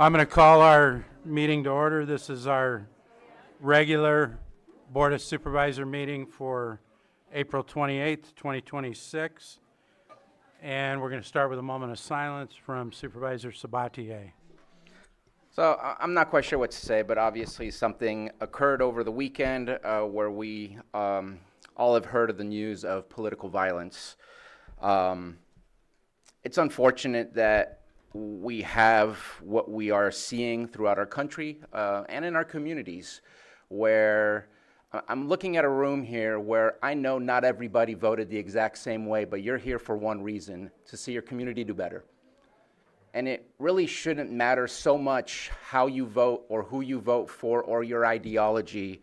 I'm going to call our meeting to order. This is our regular Board of Supervisor meeting for April 28th, 2026. And we're going to start with a moment of silence from Supervisor Sabatier. So I'm not quite sure what to say, but obviously something occurred over the weekend where we all have heard of the news of political violence. It's unfortunate that we have what we are seeing throughout our country and in our communities, where I'm looking at a room here where I know not everybody voted the exact same way, but you're here for one reason: to see your community do better. And it really shouldn't matter so much how you vote or who you vote for or your ideology,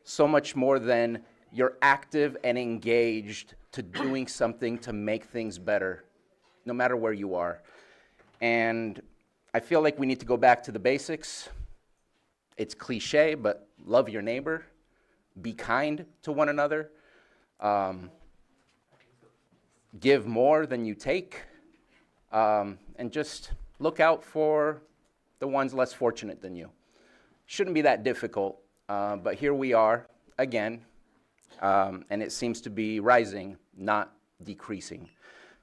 so much more than you're active and engaged to doing something to make things better, no matter where you are. And I feel like we need to go back to the basics. It's cliche, but love your neighbor, be kind to one another, give more than you take, and just look out for the ones less fortunate than you. Shouldn't be that difficult, but here we are again, and it seems to be rising, not decreasing.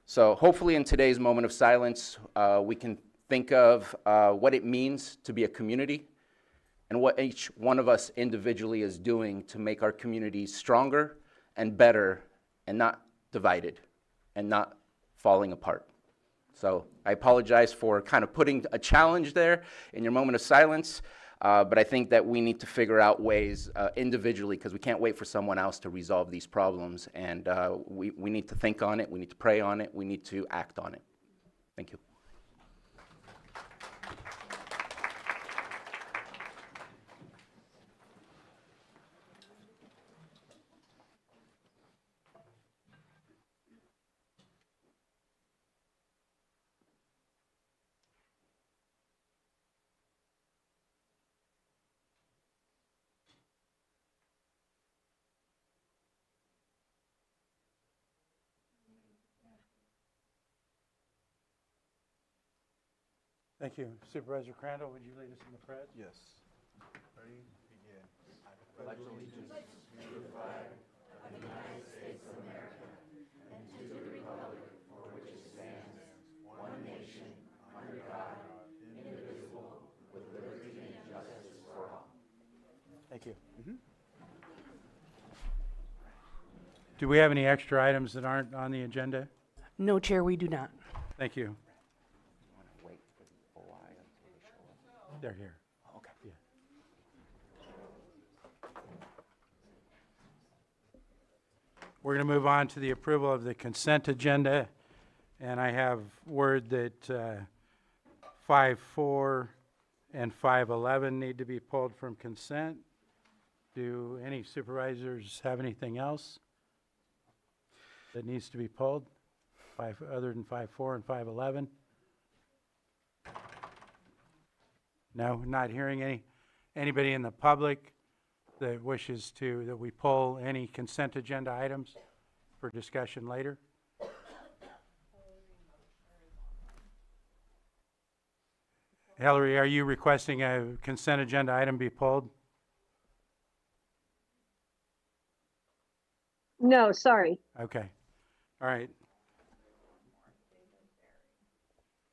So hopefully in today's moment of silence, we can think of what it means to be a community and what each one of us individually is doing to make our communities stronger and better and not divided and not falling apart. So I apologize for kind of putting a challenge there in your moment of silence, but I think that we need to figure out ways individually, because we can't wait for someone else to resolve these problems, and we need to think on it, we need to pray on it, we need to act on it. Thank you. Thank you. Supervisor Crandall, would you lead us in the pledge? Yes. Ready? Begin. I pledge allegiance to the flag of the United States of America and to the republic for which it stands, one nation, under God, indivisible, with liberty and justice for all. Thank you. Do we have any extra items that aren't on the agenda? No, Chair, we do not. Thank you. Wait for the OI until they show up. They're here. Okay. Yeah. We're going to move on to the approval of the consent agenda, and I have word that 5.4 and 5.11 need to be pulled from consent. Do any supervisors have anything else that needs to be pulled, other than 5.4 and 5.11? No, not hearing anybody in the public that wishes that we pull any consent agenda items for discussion later. Hillary, are you requesting a consent agenda item be pulled? No, sorry. Okay. All right.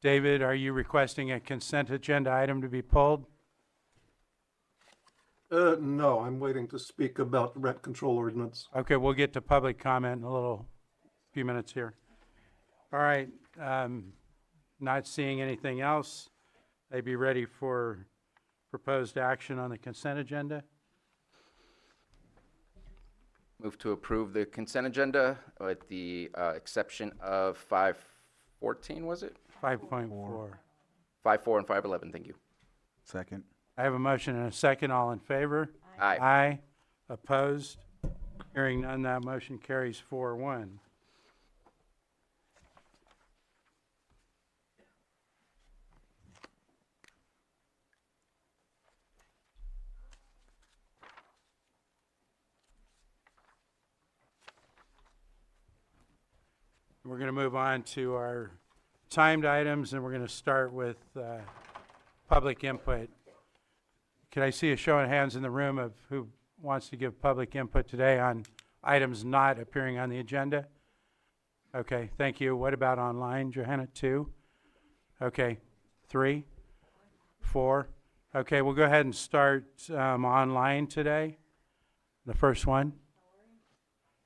David, are you requesting a consent agenda item to be pulled? No, I'm waiting to speak about the rent control ordinance. Okay, we'll get to public comment in a few minutes here. All right, not seeing anything else. I'd be ready for proposed action on the consent agenda. Move to approve the consent agenda with the exception of 5.14, was it? 5.4. 5.4 and 5.11, thank you. Second. I have a motion and a second. All in favor? Aye. Aye. Opposed? Hearing none, that motion carries 4-1. We're going to move on to our timed items, and we're going to start with public input. Can I see a show of hands in the room of who wants to give public input today on items not appearing on the agenda? Okay, thank you. What about online, Johanna? 2? Okay, 3, 4. Okay, we'll go ahead and start online today. The first one.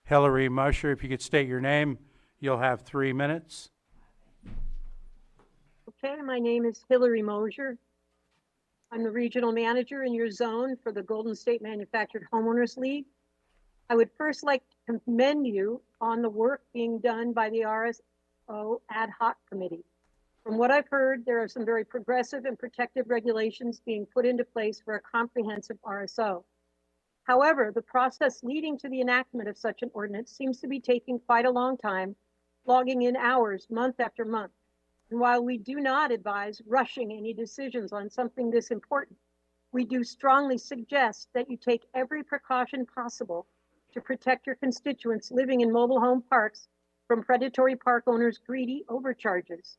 Hillary Mosher, if you could state your name, you'll have 3 minutes. Okay, my name is Hillary Mosier. I'm the regional manager in your zone for the Golden State Manufactured Homeowners League. I would first like to commend you on the work being done by the RSO Ad Hoc Committee. From what I've heard, there are some very progressive and protective regulations being put into place for a comprehensive RSO. However, the process leading to the enactment of such an ordinance seems to be taking quite a long time, logging in hours, month after month. And while we do not advise rushing any decisions on something this important, we do strongly suggest that you take every precaution possible to protect your constituents living in mobile home parks from predatory park owners' greedy overcharges.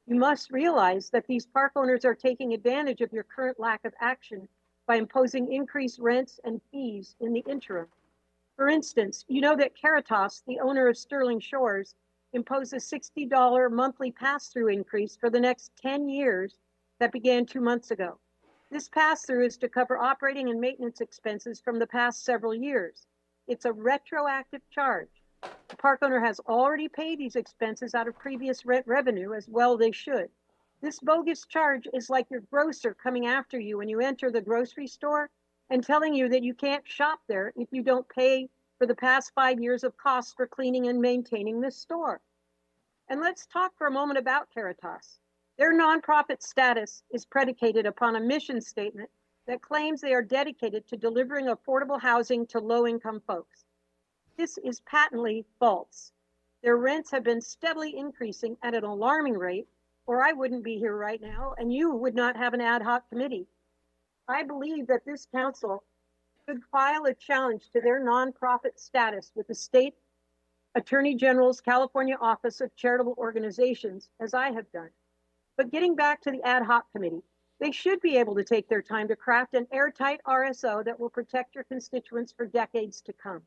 You must realize that these park owners are taking advantage of your current lack of action by imposing increased rents and fees in the interim. For instance, you know that Caritas, the owner of Sterling Shores, imposed a $60 monthly pass-through increase for the next 10 years that began 2 months ago. This pass-through is to cover operating and maintenance expenses from the past several years. It's a retroactive charge. The park owner has already paid these expenses out of previous rent revenue, as well they should. This bogus charge is like your grocer coming after you when you enter the grocery store and telling you that you can't shop there if you don't pay for the past 5 years of costs for cleaning and maintaining the store. And let's talk for a moment about Caritas. Their nonprofit status is predicated upon a mission statement that claims they are dedicated to delivering affordable housing to low-income folks. This is patently false. Their rents have been steadily increasing at an alarming rate, or I wouldn't be here right now, and you would not have an ad hoc committee. I believe that this council should file a challenge to their nonprofit status with the state Attorney General's California Office of Charitable Organizations, as I have done. But getting back to the ad hoc committee, they should be able to take their time to craft an airtight RSO that will protect your constituents for decades to come.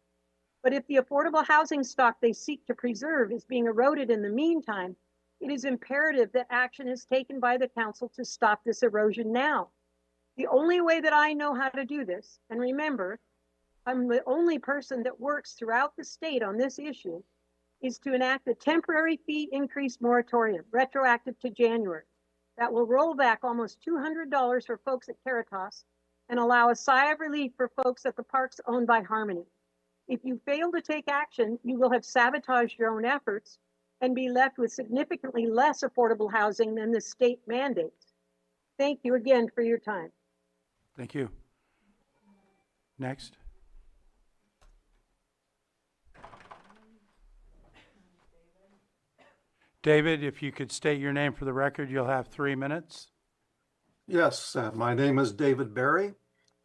But if the affordable housing stock they seek to preserve is being eroded in the meantime, it is imperative that action is taken by the council to stop this erosion now. The only way that I know how to do this, and remember, I'm the only person that works throughout the state on this issue, is to enact a temporary fee increase moratorium, retroactive to January, that will roll back almost $200 for folks at Caritas and allow a sigh of relief for folks at the parks owned by Harmony. If you fail to take action, you will have sabotaged your own efforts and be left with significantly less affordable housing than the state mandates. Thank you again for your time. Thank you. Next. David, if you could state your name for the record, you'll have 3 minutes. Yes, my name is David Berry,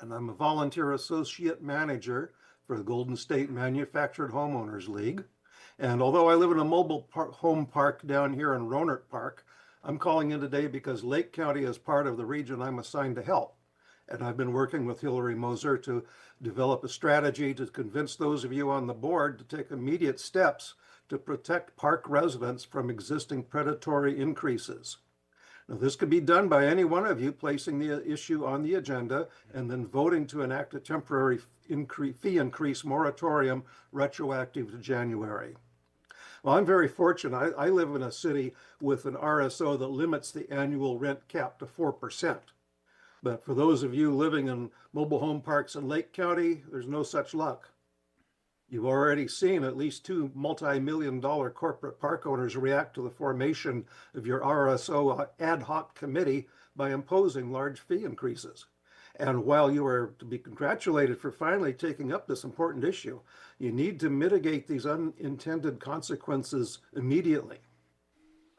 and I'm a volunteer associate manager for the Golden State Manufactured Homeowners League. And although I live in a mobile home park down here in Rohnert Park, I'm calling in today because Lake County is part of the region I'm assigned to help. And I've been working with Hillary Moser to develop a strategy to convince those of you on the board to take immediate steps to protect park residents from existing predatory increases. Now, this could be done by any one of you placing the issue on the agenda and then voting to enact a temporary fee increase moratorium retroactive to January. Well, I'm very fortunate. I live in a city with an RSO that limits the annual rent cap to 4%. But for those of you living in mobile home parks in Lake County, there's no such luck. You've already seen at least 2 multi-million-dollar corporate park owners react to the formation of your RSO ad hoc committee by imposing large fee increases. And while you are to be congratulated for finally taking up this important issue, you need to mitigate these unintended consequences immediately.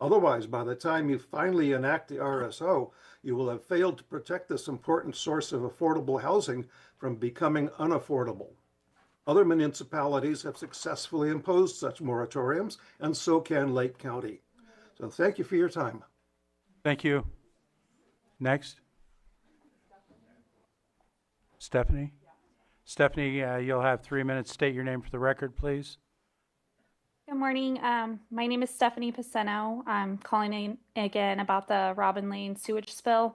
Otherwise, by the time you finally enact the RSO, you will have failed to protect this important source of affordable housing from becoming unaffordable. Other municipalities have successfully imposed such moratoriums, and so can Lake County. So thank you for your time. Thank you. Next. Stephanie? Stephanie, you'll have 3 minutes. State your name for the record, please. Good morning. My name is Stephanie Paceno. I'm calling in again about the Robin Lane sewage spill.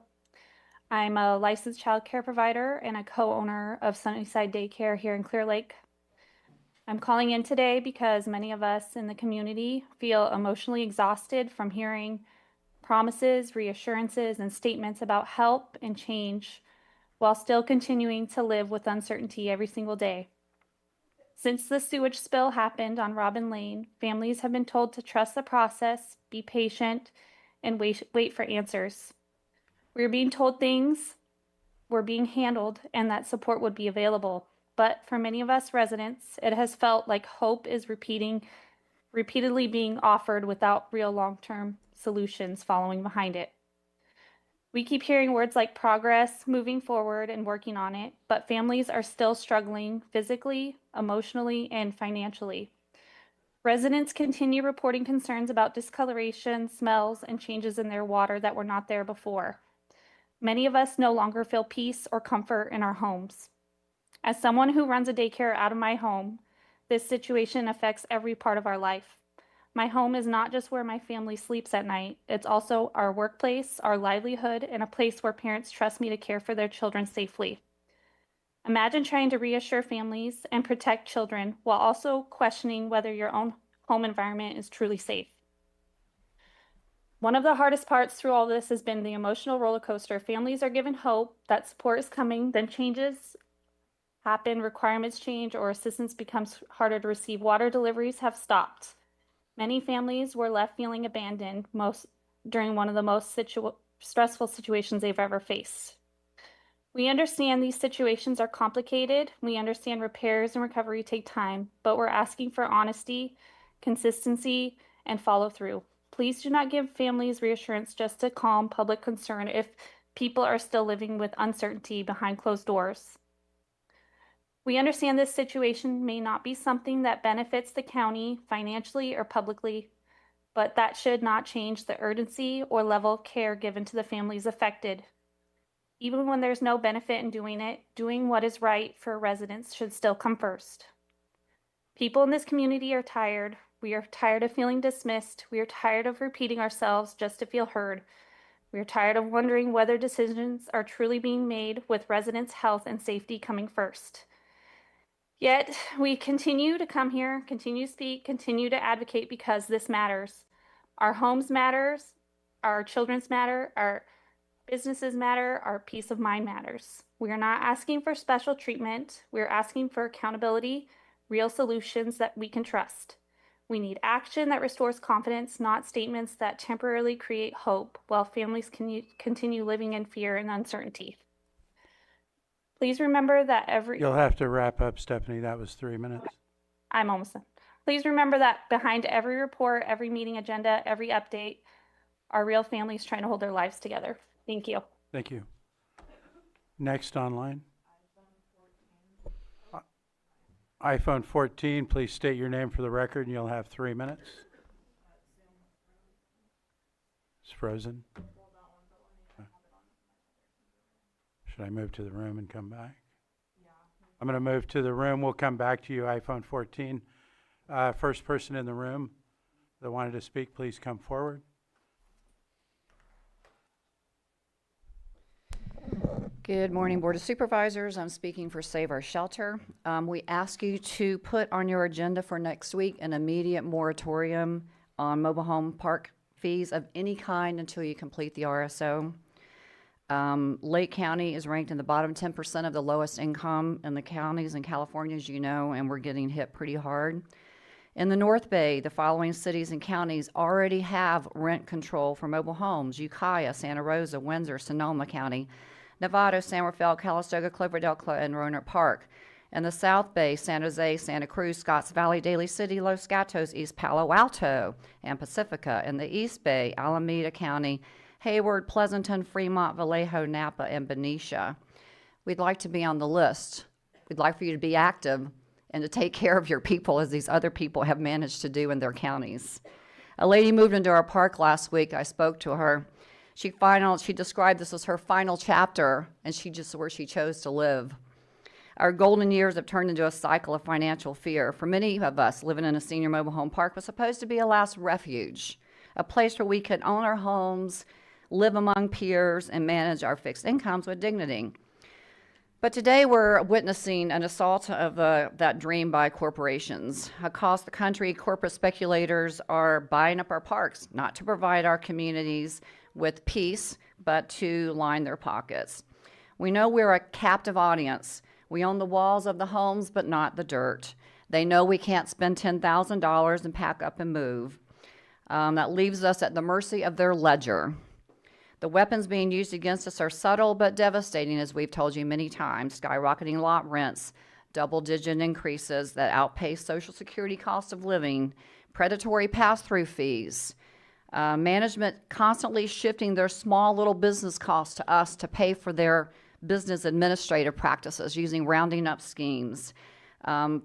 I'm a licensed child care provider and a co-owner of Sunnyside Daycare here in Clear Lake. I'm calling in today because many of us in the community feel emotionally exhausted from hearing promises, reassurances, and statements about help and change while still continuing to live with uncertainty every single day. Since the sewage spill happened on Robin Lane, families have been told to trust the process, be patient, and wait for answers. We're being told things were being handled and that support would be available. But for many of us residents, it has felt like hope is repeatedly being offered without real long-term solutions following behind it. We keep hearing words like progress, moving forward, and working on it, but families are still struggling physically, emotionally, and financially. Residents continue reporting concerns about discoloration, smells, and changes in their water that were not there before. Many of us no longer feel peace or comfort in our homes. As someone who runs a daycare out of my home, this situation affects every part of our life. My home is not just where my family sleeps at night, it's also our workplace, our livelihood, and a place where parents trust me to care for their children safely. Imagine trying to reassure families and protect children while also questioning whether your own home environment is truly safe. One of the hardest parts through all this has been the emotional roller coaster. Families are given hope that support is coming, then changes happen, requirements change, or assistance becomes harder to receive. Water deliveries have stopped. Many families were left feeling abandoned during one of the most stressful situations they've ever faced. We understand these situations are complicated. We understand repairs and recovery take time, but we're asking for honesty, consistency, and follow through. Please do not give families reassurance just to calm public concern if people are still living with uncertainty behind closed doors. We understand this situation may not be something that benefits the county financially or publicly, but that should not change the urgency or level of care given to the families affected. Even when there's no benefit in doing it, doing what is right for residents should still come first. People in this community are tired. We are tired of feeling dismissed. We are tired of repeating ourselves just to feel heard. We are tired of wondering whether decisions are truly being made with residents' health and safety coming first. Yet we continue to come here, continue to speak, continue to advocate because this matters. Our homes matters, our children's matter, our businesses matter, our peace of mind matters. We are not asking for special treatment. We're asking for accountability, real solutions that we can trust. We need action that restores confidence, not statements that temporarily create hope while families continue living in fear and uncertainty. Please remember that You'll have to wrap up, Stephanie. That was 3 minutes. I'm almost done. Please remember that behind every report, every meeting agenda, every update, are real families trying to hold their lives together. Thank you. Thank you. Next online. iPhone 14, please state your name for the record and you'll have 3 minutes. It's frozen. Should I move to the room and come back? I'm going to move to the room. We'll come back to you, iPhone 14. First person in the room that wanted to speak, please come forward. Good morning, Board of Supervisors. I'm speaking for Save Our Shelter. We ask you to put on your agenda for next week an immediate moratorium on mobile home park fees of any kind until you complete the RSO. Lake County is ranked in the bottom 10% of the lowest income in the counties in California, as you know, and we're getting hit pretty hard. In the North Bay, the following cities and counties already have rent control for mobile homes: Ukiah, Santa Rosa, Windsor, Sonoma County, Novato, San Rafael, Calistoga, Cloverdale, and Roanoke Park. In the South Bay, San Jose, Santa Cruz, Scotts Valley, Daly City, Los Gatos, East Palo Alto, and Pacifica. In the East Bay, Alameda County, Hayward, Pleasanton, Fremont, Vallejo, Napa, and Benicia. We'd like to be on the list. We'd like for you to be active and to take care of your people as these other people have managed to do in their counties. A lady moved into our park last week. I spoke to her. She described this as her final chapter, and where she chose to live. Our golden years have turned into a cycle of financial fear. For many of us, living in a senior mobile home park was supposed to be a last refuge, a place where we could own our homes, live among peers, and manage our fixed incomes with dignity. But today we're witnessing an assault of that dream by corporations. Across the country, corporate speculators are buying up our parks, not to provide our communities with peace, but to line their pockets. We know we're a captive audience. We own the walls of the homes, but not the dirt. They know we can't spend $10,000 and pack up and move. That leaves us at the mercy of their ledger. The weapons being used against us are subtle but devastating, as we've told you many times. Skyrocketing lot rents, double-digit increases that outpace Social Security cost of living, predatory pass-through fees, management constantly shifting their small little business costs to us to pay for their business administrative practices using rounding up schemes,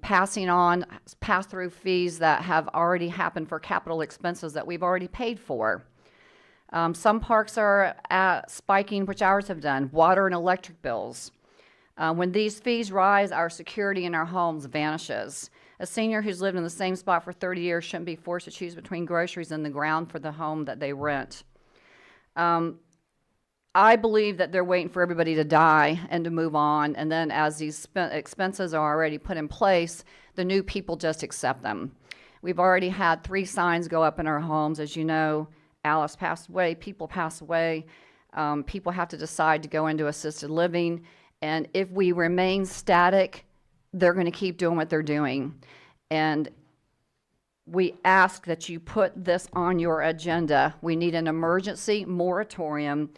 passing on pass-through fees that have already happened for capital expenses that we've already paid for. Some parks are spiking, which ours have done, water and electric bills. When these fees rise, our security in our homes vanishes. A senior who's lived in the same spot for 30 years shouldn't be forced to choose between groceries and the ground for the home that they rent. I believe that they're waiting for everybody to die and to move on, and then as these expenses are already put in place, the new people just accept them. We've already had 3 signs go up in our homes. As you know, Alice passed away, people pass away, people have to decide to go into assisted living, and if we remain static, they're going to keep doing what they're doing. And we ask that you put this on your agenda. We need an emergency moratorium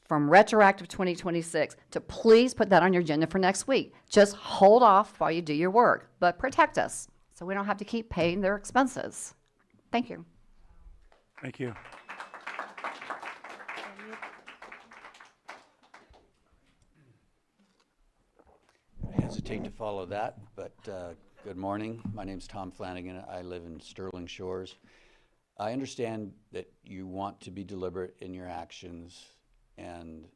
from retroactive 2026 to please put that on your agenda for next week. Just hold off while you do your work, but protect us so we don't have to keep paying their expenses. Thank you. Thank you. I hesitate to follow that, but good morning. My name's Tom Flanagan. I live in Sterling Shores. I understand that you want to be deliberate in your actions and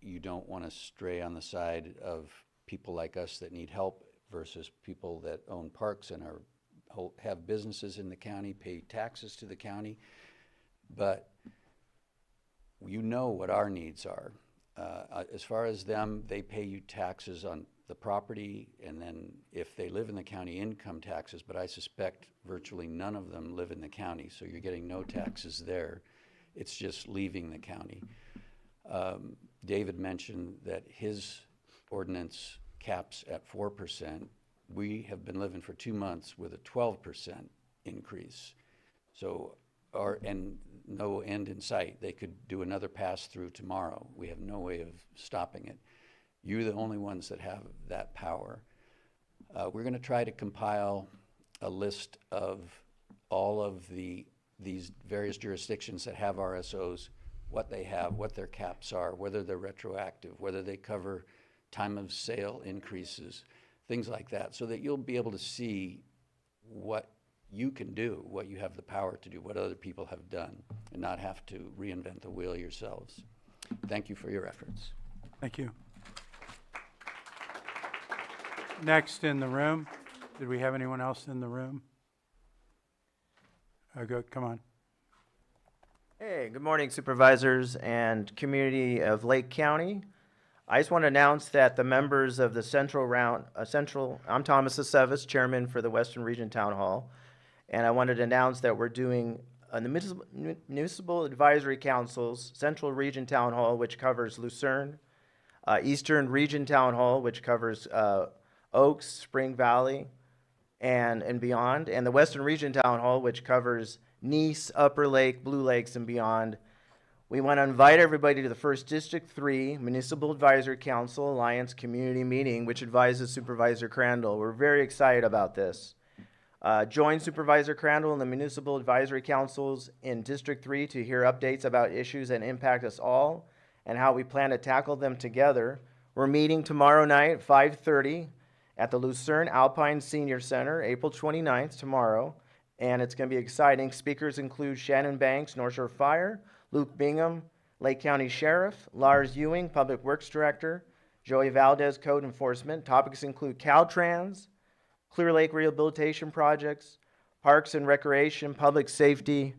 you don't want to stray on the side of people like us that need help versus people that own parks and have businesses in the county, pay taxes to the county. But you know what our needs are. As far as them, they pay you taxes on the property, and then if they live in the county, income taxes, but I suspect virtually none of them live in the county, so you're getting no taxes there. It's just leaving the county. David mentioned that his ordinance caps at 4%. We have been living for 2 months with a 12% increase. So, and no end in sight. They could do another pass-through tomorrow. We have no way of stopping it. You're the only ones that have that power. We're going to try to compile a list of all of these various jurisdictions that have RSOs, what they have, what their caps are, whether they're retroactive, whether they cover time of sale increases, things like that, so that you'll be able to see what you can do, what you have the power to do, what other people have done, and not have to reinvent the wheel yourselves. Thank you for your efforts. Thank you. Next in the room, did we have anyone else in the room? Come on. Hey, good morning, supervisors and community of Lake County. I just want to announce that the members of the I'm Thomas Aceves, chairman for the Western Region Town Hall, and I wanted to announce that we're doing the Municipal Advisory Council's Central Region Town Hall, which covers Lucerne, Eastern Region Town Hall, which covers Oaks, Spring Valley, and beyond, and the Western Region Town Hall, which covers Nice, Upper Lake, Blue Lakes, and beyond. We want to invite everybody to the First District 3 Municipal Advisory Council Alliance Community Meeting, which advises Supervisor Crandall. We're very excited about this. Join Supervisor Crandall and the Municipal Advisory Councils in District 3 to hear updates about issues that impact us all and how we plan to tackle them together. We're meeting tomorrow night at 5:30 at the Lucerne Alpine Senior Center, April 29th, tomorrow, and it's going to be exciting. Speakers include Shannon Banks, North Shore Fire, Luke Bingham, Lake County Sheriff, Lars Ewing, Public Works Director, Joey Valdez, Code Enforcement. Topics include Caltrans, Clear Lake Rehabilitation Projects, Parks and Recreation, Public Safety,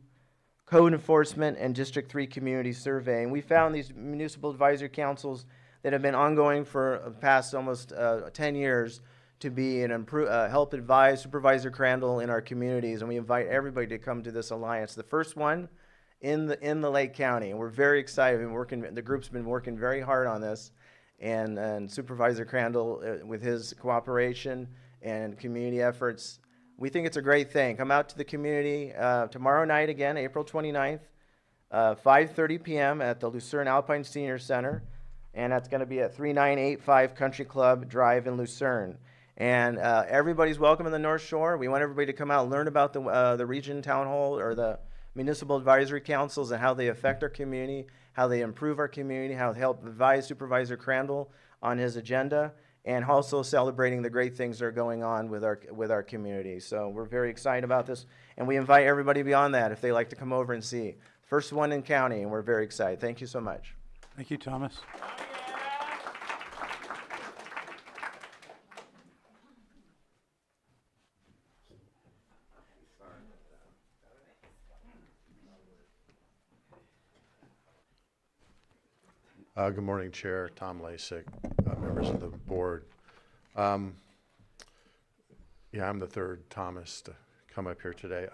Code Enforcement, and District 3 Community Survey. And we found these municipal advisory councils that have been ongoing for the past almost 10 years to be an help advise Supervisor Crandall in our communities, and we invite everybody to come to this alliance. The first one in the Lake County, and we're very excited. The group's been working very hard on this, and Supervisor Crandall, with his cooperation and community efforts, we think it's a great thing. Come out to the community tomorrow night again, April 29th, 5:30 p.m. at the Lucerne Alpine Senior Center, and that's going to be at 3985 Country Club Drive in Lucerne. And everybody's welcome in the North Shore. We want everybody to come out and learn about the region town hall or the municipal advisory councils and how they affect our community, how they improve our community, how they help advise Supervisor Crandall on his agenda, and also celebrating the great things that are going on with our community. So we're very excited about this, and we invite everybody beyond that if they like to come over and see. First one in county, and we're very excited. Thank you so much. Thank you, Thomas. Good morning, Chair, Tom Lasik, members of the board. Yeah, I'm the third Thomas to come up here today.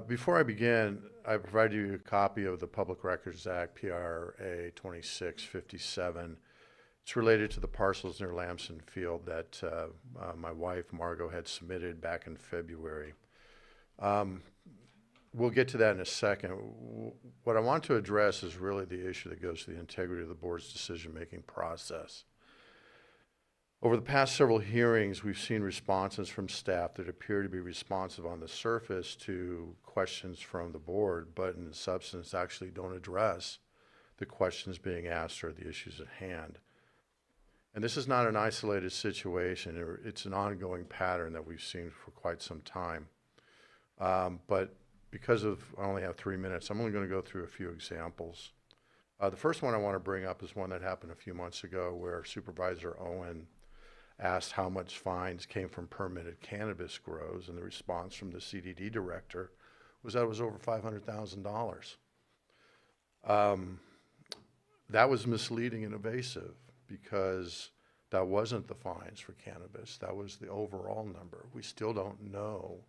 Before I begin, I provide you a copy of the Public Records Act, PRA 2657. It's related to the parcels near Lamson Field that my wife, Margot, had submitted back in February. We'll get to that in a second. What I want to address is really the issue that goes to the integrity of the board's decision-making process. Over the past several hearings, we've seen responses from staff that appear to be responsive on the surface to questions from the board, but in substance actually don't address the questions being asked or the issues at hand. And this is not an isolated situation. It's an ongoing pattern that we've seen for quite some time. But because I only have 3 minutes, I'm only going to go through a few examples. The first one I want to bring up is one that happened a few months ago where Supervisor Owen asked how much fines came from permitted cannabis grows, and the response from the CDD director was that it was over $500,000. That was misleading and evasive because that wasn't the fines for cannabis. That was the overall number. We still don't know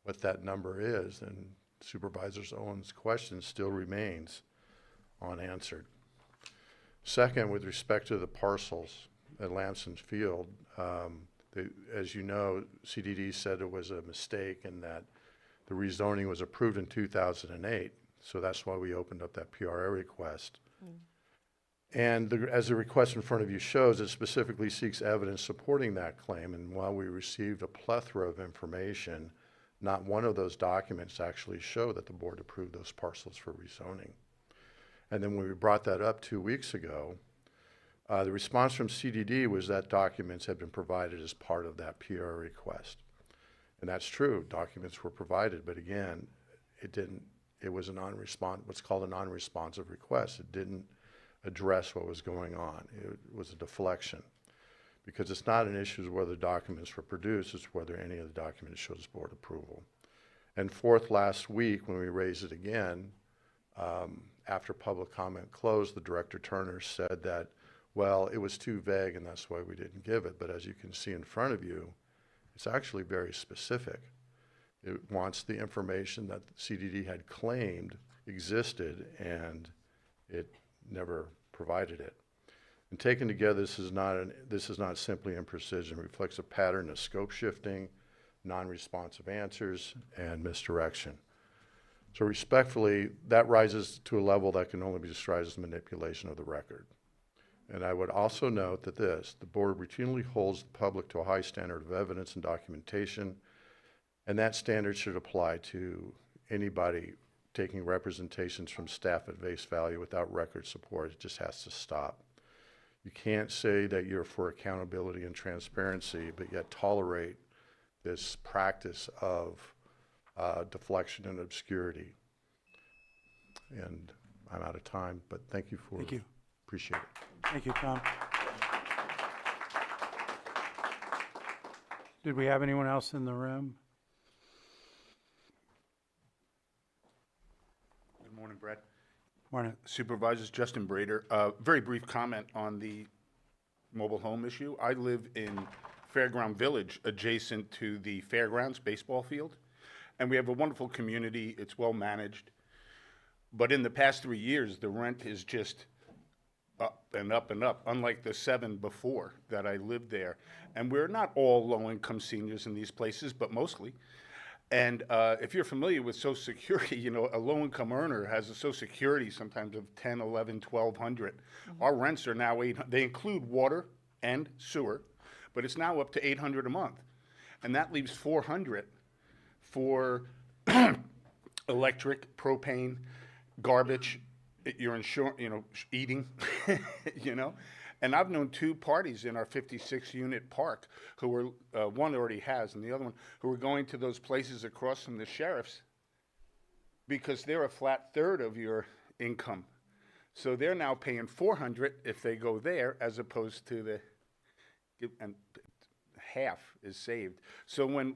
what that number is, and Supervisor Owen's question still remains unanswered. Second, with respect to the parcels at Lamson Field, as you know, CDD said it was a mistake and that the rezoning was approved in 2008, so that's why we opened up that PRA request. And as the request in front of you shows, it specifically seeks evidence supporting that claim, and while we received a plethora of information, not one of those documents actually show that the board approved those parcels for rezoning. And then when we brought that up 2 weeks ago, the response from CDD was that documents had been provided as part of that PR request. And that's true, documents were provided, but again, it was a what's called a non-responsive request. It didn't address what was going on. It was a deflection. Because it's not an issue of whether documents were produced, it's whether any of the documents shows board approval. And fourth, last week when we raised it again, after public comment closed, the Director Turner said that, well, it was too vague and that's why we didn't give it. But as you can see in front of you, it's actually very specific. It wants the information that the CDD had claimed existed and it never provided it. And taken together, this is not simply imprecision. It reflects a pattern of scope shifting, non-responsive answers, and misdirection. So respectfully, that rises to a level that can only be described as manipulation of the record. And I would also note that the board routinely holds the public to a high standard of evidence and documentation, and that standard should apply to anybody taking representations from staff at face value without record support. It just has to stop. You can't say that you're for accountability and transparency, but yet tolerate this practice of deflection and obscurity. And I'm out of time, but thank you for. Thank you. Appreciate it. Thank you, Tom. Did we have anyone else in the room? Good morning, Brad. Morning. Supervisors, Justin Brader. Very brief comment on the mobile home issue. I live in Fairground Village, adjacent to the Fairgrounds baseball field, and we have a wonderful community. It's well managed. But in the past 3 years, the rent is just up and up and up, unlike the 7 before that I lived there. And we're not all low-income seniors in these places, but mostly. And if you're familiar with Social Security, you know, a low-income earner has a Social Security sometimes of 10, 11, 1,200. Our rents are now 800. They include water and sewer, but it's now up to 800 a month. And that leaves 400 for electric, propane, garbage, your insurance, you know, eating, you know. And I've known 2 parties in our 56-unit park who were, one already has, and the other one, who were going to those places across from the sheriff's because they're a flat third of your income. So they're now paying 400 if they go there, as opposed to and half is saved. So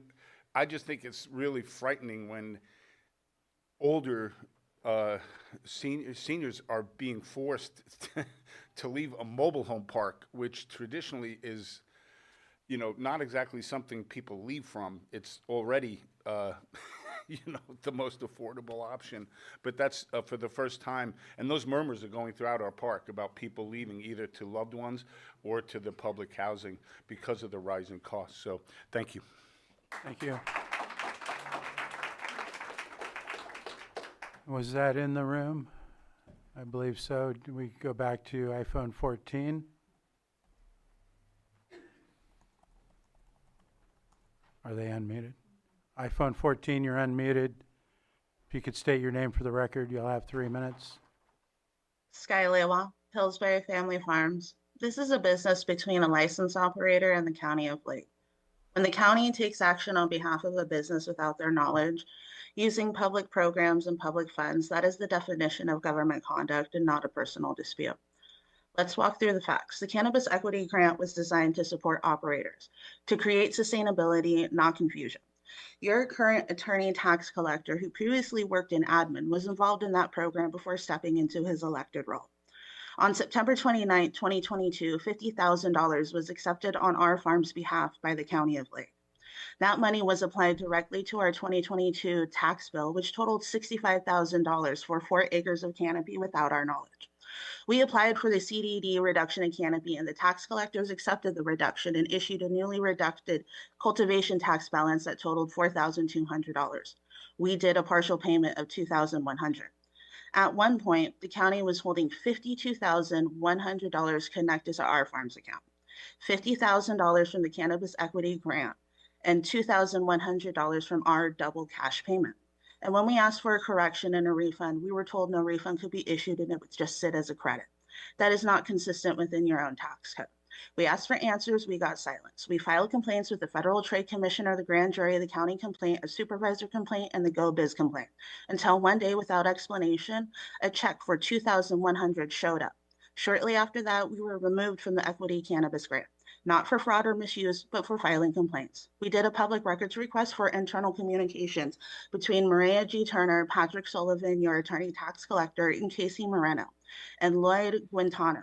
I just think it's really frightening when older seniors are being forced to leave a mobile home park, which traditionally is, you know, not exactly something people leave from. It's already, you know, the most affordable option. But that's for the first time. And those murmurs are going throughout our park about people leaving either to loved ones or to the public housing because of the rising costs. So thank you. Thank you. Was that in the room? I believe so. Do we go back to iPhone 14? Are they unmuted? iPhone 14, you're unmuted. If you could state your name for the record, you'll have 3 minutes. Sky Lewa, Pillsbury Family Farms. This is a business between a licensed operator and the County of Lake. When the county takes action on behalf of a business without their knowledge, using public programs and public funds, that is the definition of government conduct and not a personal dispute. Let's walk through the facts. The Cannabis Equity Grant was designed to support operators, to create sustainability, not confusion. Your current attorney tax collector, who previously worked in admin, was involved in that program before stepping into his elected role. On September 29, 2022, $50,000 was accepted on our farm's behalf by the County of Lake. That money was applied directly to our 2022 tax bill, which totaled $65,000 for 4 acres of canopy without our knowledge. We applied for the CDD reduction in canopy, and the tax collectors accepted the reduction and issued a newly reducted cultivation tax balance that totaled $4,200. We did a partial payment of $2,100. At one point, the county was holding $52,100 connected to our farm's account, $50,000 from the Cannabis Equity Grant, and $2,100 from our double cash payment. And when we asked for a correction and a refund, we were told no refund could be issued and it would just sit as a credit. That is not consistent within your own tax code. We asked for answers, we got silence. We filed complaints with the Federal Trade Commissioner, the grand jury, the county complaint, a supervisor complaint, and the Go Biz complaint. Until one day, without explanation, a check for $2,100 showed up. Shortly after that, we were removed from the Equity Cannabis Grant. Not for fraud or misuse, but for filing complaints. We did a public records request for internal communications between Maria G. Turner, Patrick Sullivan, your attorney tax collector, and Casey Moreno, and Lloyd Guintano,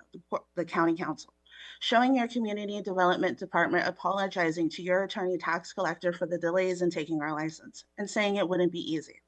the county counsel, showing your community development department apologizing to your attorney tax collector for the delays in taking our license and saying it wouldn't be easy.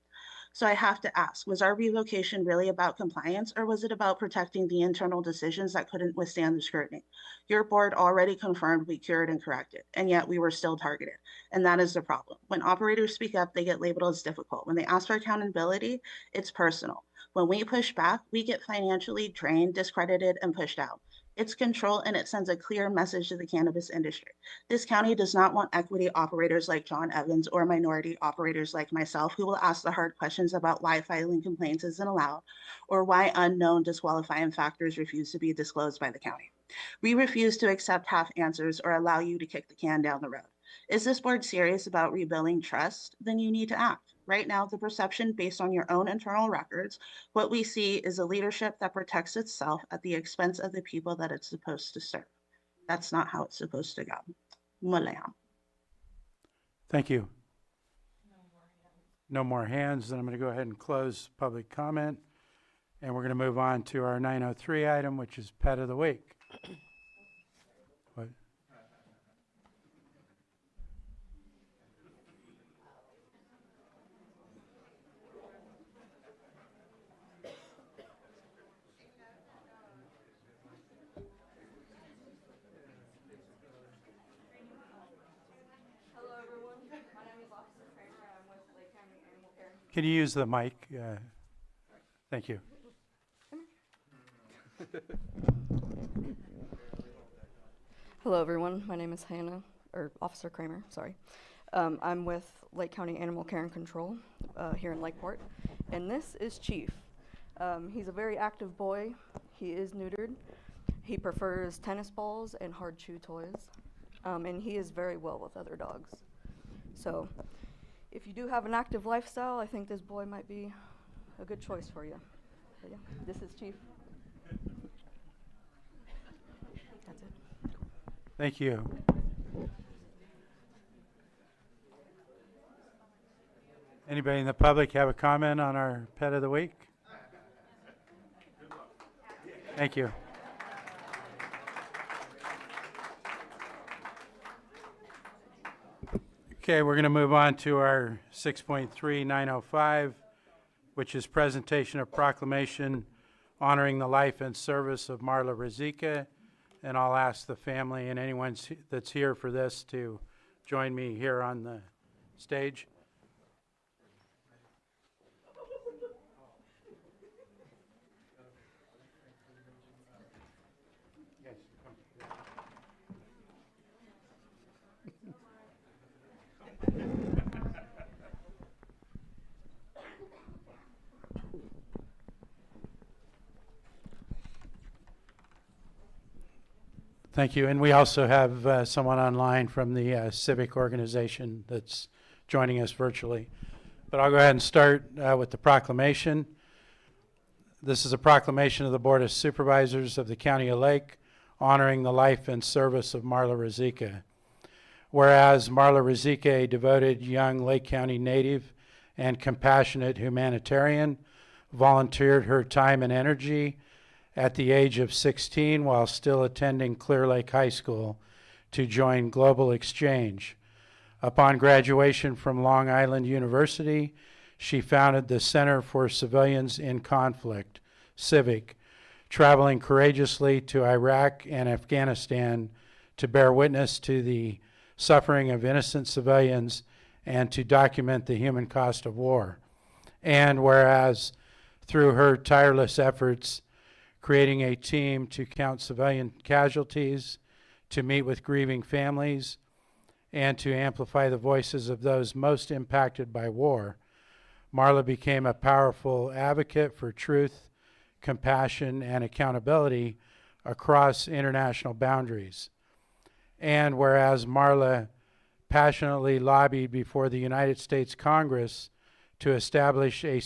So I have to ask, was our revocation really about compliance, or was it about protecting the internal decisions that couldn't withstand the scrutiny? Your board already confirmed we cured and corrected, and yet we were still targeted. And that is the problem. When operators speak up, they get labeled as difficult. When they ask for accountability, it's personal. When we push back, we get financially drained, discredited, and pushed out. It's control, and it sends a clear message to the cannabis industry. This county does not want equity operators like John Evans or minority operators like myself who will ask the hard questions about why filing complaints isn't allowed or why unknown disqualifying factors refuse to be disclosed by the county. We refuse to accept half answers or allow you to kick the can down the road. Is this board serious about rebuilding trust? Then you need to act. Right now, the perception based on your own internal records, what we see is a leadership that protects itself at the expense of the people that it's supposed to serve. That's not how it's supposed to go. Muleha. Thank you. No more hands, then I'm going to go ahead and close public comment. And we're going to move on to our 903 item, which is Pet of the Week. What? Can you use the mic? Thank you. Hello, everyone. My name is Hannah, or Officer Kramer, sorry. I'm with Lake County Animal Care and Control here in Lakeport, and this is Chief. He's a very active boy. He is neutered. He prefers tennis balls and hard chew toys, and he is very well with other dogs. So if you do have an active lifestyle, I think this boy might be a good choice for you. But yeah, this is Chief. That's it. Thank you. Anybody in the public have a comment on our Pet of the Week? Thank you. Okay, we're going to move on to our 6.3905, which is presentation of proclamation honoring the life and service of Marla Rizika. And I'll ask the family and anyone that's here for this to join me here on the stage. Thank you. And we also have someone online from the civic organization that's joining us virtually. But I'll go ahead and start with the proclamation. This is a proclamation of the Board of Supervisors of the County of Lake honoring the life and service of Marla Rizika. Whereas Marla Rizika, a devoted young Lake County native and compassionate humanitarian, volunteered her time and energy at the age of 16 while still attending Clear Lake High School to join Global Exchange. Upon graduation from Long Island University, she founded the Center for Civilians in Conflict, CIVIC, traveling courageously to Iraq and Afghanistan to bear witness to the suffering of innocent civilians and to document the human cost of war. And whereas through her tireless efforts, creating a team to count civilian casualties, to meet with grieving families, and to amplify the voices of those most impacted by war, Marla became a powerful advocate for truth, compassion, and accountability across international boundaries. And whereas Marla passionately lobbied before the United States Congress to establish and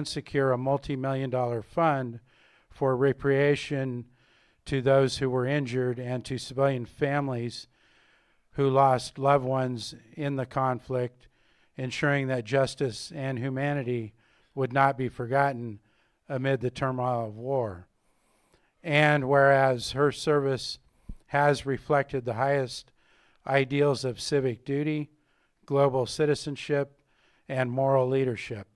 secure a multi-million-dollar fund for reparation to those who were injured and to civilian families who lost loved ones in the conflict, ensuring that justice and humanity would not be forgotten amid the turmoil of war. And whereas her service has reflected the highest ideals of civic duty, global citizenship, and moral leadership,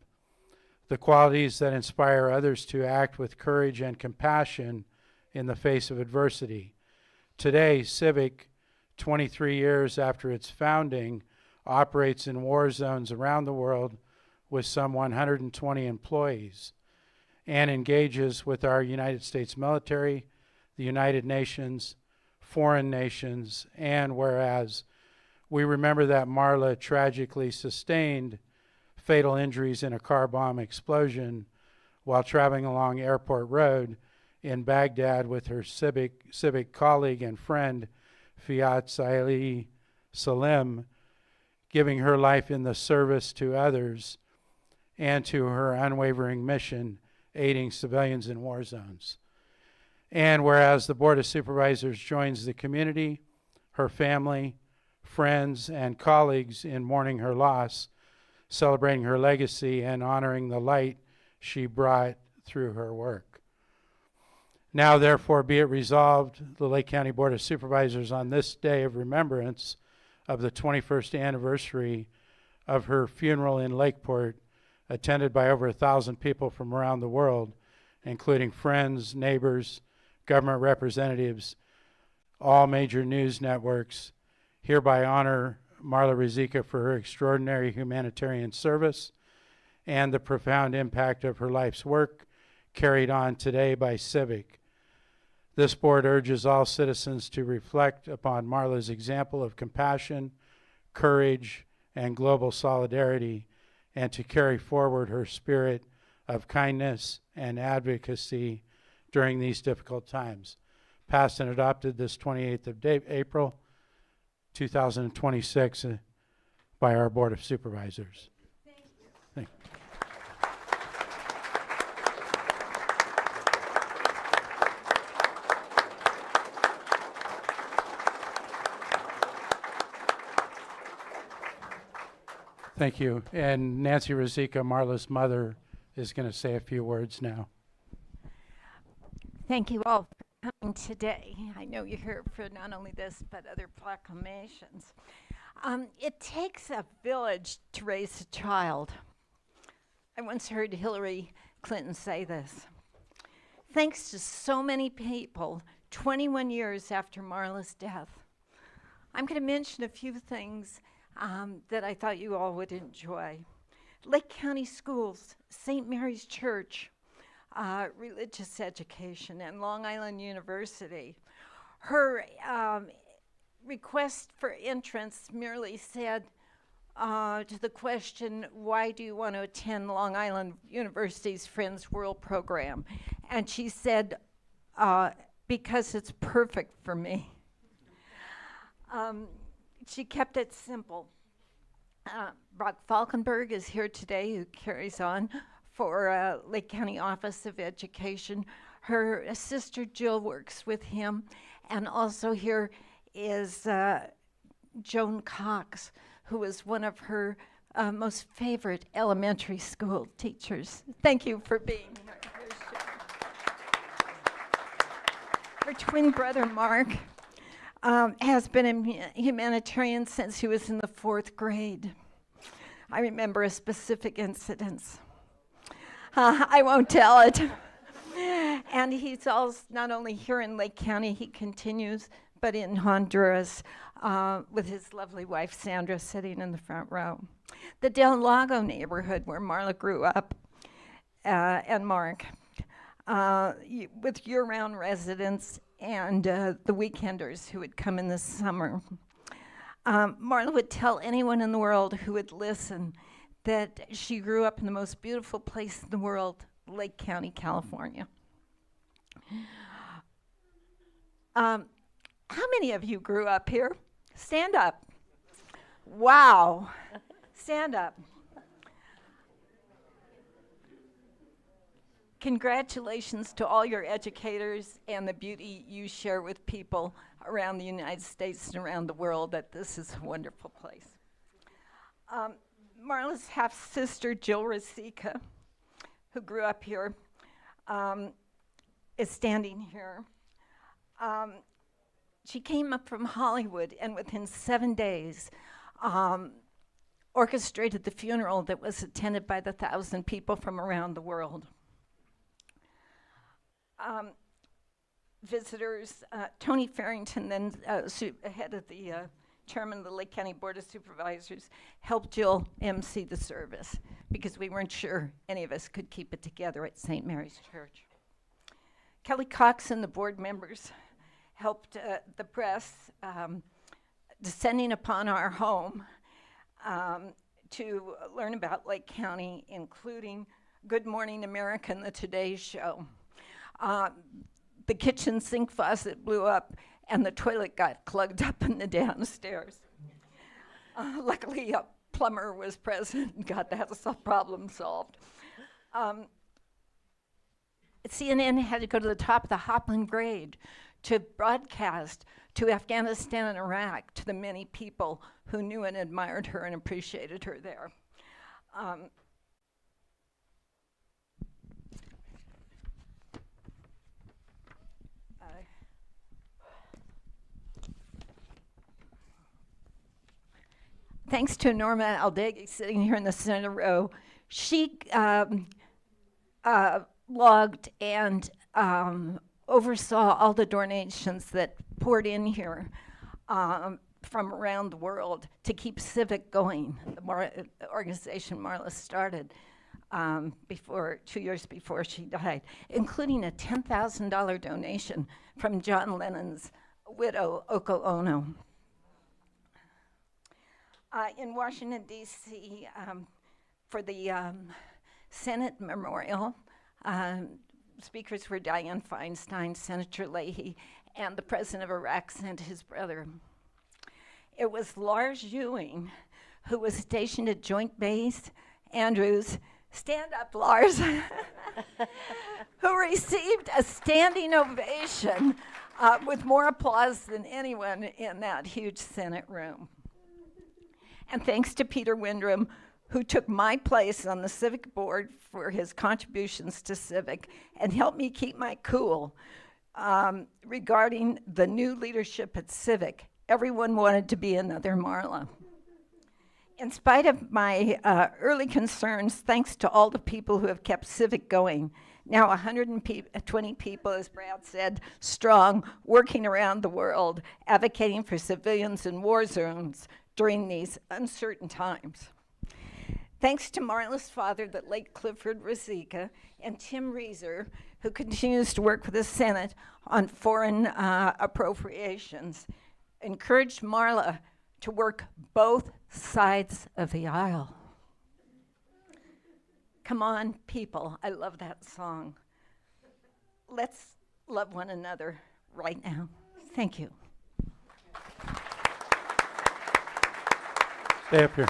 the qualities that inspire others to act with courage and compassion in the face of adversity. Today, CIVIC, 23 years after its founding, operates in war zones around the world with some 120 employees and engages with our United States military, the United Nations, foreign nations, and whereas we remember that Marla tragically sustained fatal injuries in a car bomb explosion while traveling along Airport Road in Baghdad with her civic colleague and friend, Fiat Saili Salim, giving her life in the service to others and to her unwavering mission, aiding civilians in war zones. And whereas the Board of Supervisors joins the community, her family, friends, and colleagues in mourning her loss, celebrating her legacy, and honoring the light she brought through her work. Now, therefore, be it resolved, the Lake County Board of Supervisors, on this day of remembrance of the 21st anniversary of her funeral in Lakeport, attended by over 1,000 people from around the world, including friends, neighbors, government representatives, all major news networks, hereby honor Marla Rizika for her extraordinary humanitarian service and the profound impact of her life's work carried on today by Civic. This board urges all citizens to reflect upon Marla's example of compassion, courage, and global solidarity, and to carry forward her spirit of kindness and advocacy during these difficult times. Passed and adopted this 28th of April, 2026 by our Board of Supervisors. Thank you. Thank you. And Nancy Rizika, Marla's mother, is going to say a few words now. Thank you all for coming today. I know you're here for not only this, but other proclamations. It takes a village to raise a child. I once heard Hillary Clinton say this. Thanks to so many people, 21 years after Marla's death, I'm going to mention a few things that I thought you all would enjoy. Lake County Schools, St. Mary's Church, religious education, and Long Island University. Her request for entrance merely said to the question, why do you want to attend Long Island University's Friends World Program? And she said, because it's perfect for me. She kept it simple. Brock Falkenberg is here today, who carries on for Lake County Office of Education. Her sister Jill works with him, and also here is Joan Cox, who is one of her most favorite elementary school teachers. Thank you for being here. Her twin brother Mark has been a humanitarian since he was in the 4th grade. I remember a specific incident. I won't tell it. And he's also not only here in Lake County, he continues, but in Honduras with his lovely wife, Sandra, sitting in the front row. The Del Lago neighborhood where Marla grew up, and Mark, with year-round residents and the weekenders who would come in the summer. Marla would tell anyone in the world who would listen that she grew up in the most beautiful place in the world, Lake County, California. How many of you grew up here? Stand up. Wow. Stand up. Congratulations to all your educators and the beauty you share with people around the United States and around the world, that this is a wonderful place. Marla's half-sister, Jill Rizika, who grew up here, is standing here. She came up from Hollywood and within 7 days orchestrated the funeral that was attended by the 1,000 people from around the world. Visitors, Tony Farrington, then head of the chairman of the Lake County Board of Supervisors, helped Jill MC the service because we weren't sure any of us could keep it together at St. Mary's Church. Kelly Cox and the board members helped the press descending upon our home to learn about Lake County, including Good Morning America and the Today Show. The kitchen sink faucet blew up and the toilet got plugged up in the downstairs. Luckily, a plumber was present and got that problem solved. CNN had to go to the top of the Hopland grade to broadcast to Afghanistan and Iraq to the many people who knew and admired her and appreciated her there. Thanks to Norma Aldegi sitting here in the center row, she logged and oversaw all the donations that poured in here from around the world to keep Civic going, the organization Marla started 2 years before she died, including a $10,000 donation from John Lennon's widow, Oko Ono. In Washington, D.C., for the Senate Memorial, speakers were Dianne Feinstein, Senator Leahy, and the president of Iraq sent his brother. It was Lars Ewing, who was stationed at Joint Base Andrews, stand up, Lars, who received a standing ovation with more applause than anyone in that huge Senate room. And thanks to Peter Windrum, who took my place on the Civic Board for his contributions to Civic and helped me keep my cool regarding the new leadership at Civic. Everyone wanted to be another Marla. In spite of my early concerns, thanks to all the people who have kept Civic going, now 120 people, as Brad said, strong, working around the world, advocating for civilians in war zones during these uncertain times. Thanks to Marla's father, the late Clifford Rosica, and Tim Reeser, who continues to work with the Senate on foreign appropriations, encouraged Marla to work both sides of the aisle. Come on, people, I love that song. Let's love one another right now. Thank you. Stay up here.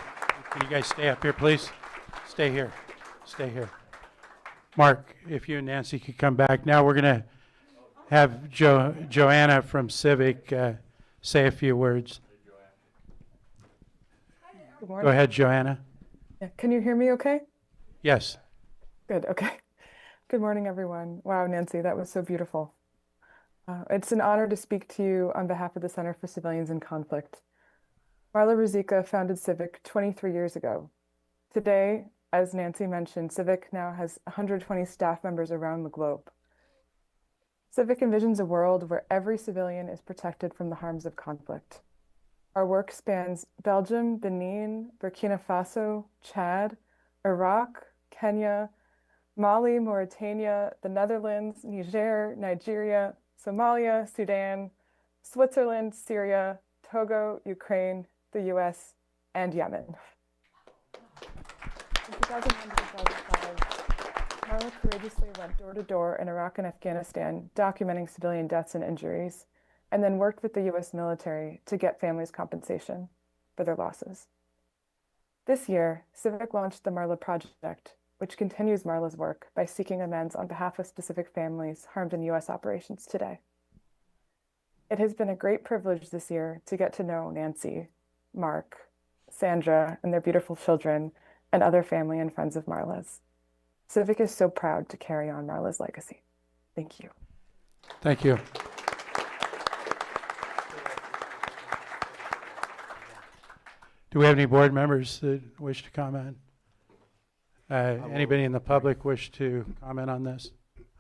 Can you guys stay up here, please? Stay here. Stay here. Mark, if you and Nancy could come back. Now we're going to have Joanna from Civic say a few words. Good morning. Go ahead, Joanna. Yeah, can you hear me okay? Yes. Good, okay. Good morning, everyone. Wow, Nancy, that was so beautiful. It's an honor to speak to you on behalf of the Center for Civilians in Conflict. Marla Rosica founded Civic 23 years ago. Today, as Nancy mentioned, Civic now has 120 staff members around the globe. Civic envisions a world where every civilian is protected from the harms of conflict. Our work spans Belgium, Benin, Burkina Faso, Chad, Iraq, Kenya, Mali, Mauritania, the Netherlands, Niger, Nigeria, Somalia, Sudan, Switzerland, Syria, Togo, Ukraine, the US, and Yemen. In 2001 to 2005, Marla courageously went door to door in Iraq and Afghanistan, documenting civilian deaths and injuries, and then worked with the US military to get families compensation for their losses. This year, Civic launched the Marla Project, which continues Marla's work by seeking amends on behalf of specific families harmed in US operations today. It has been a great privilege this year to get to know Nancy, Mark, Sandra, and their beautiful children, and other family and friends of Marla's. Civic is so proud to carry on Marla's legacy. Thank you. Thank you. Do we have any board members that wish to comment? Anybody in the public wish to comment on this?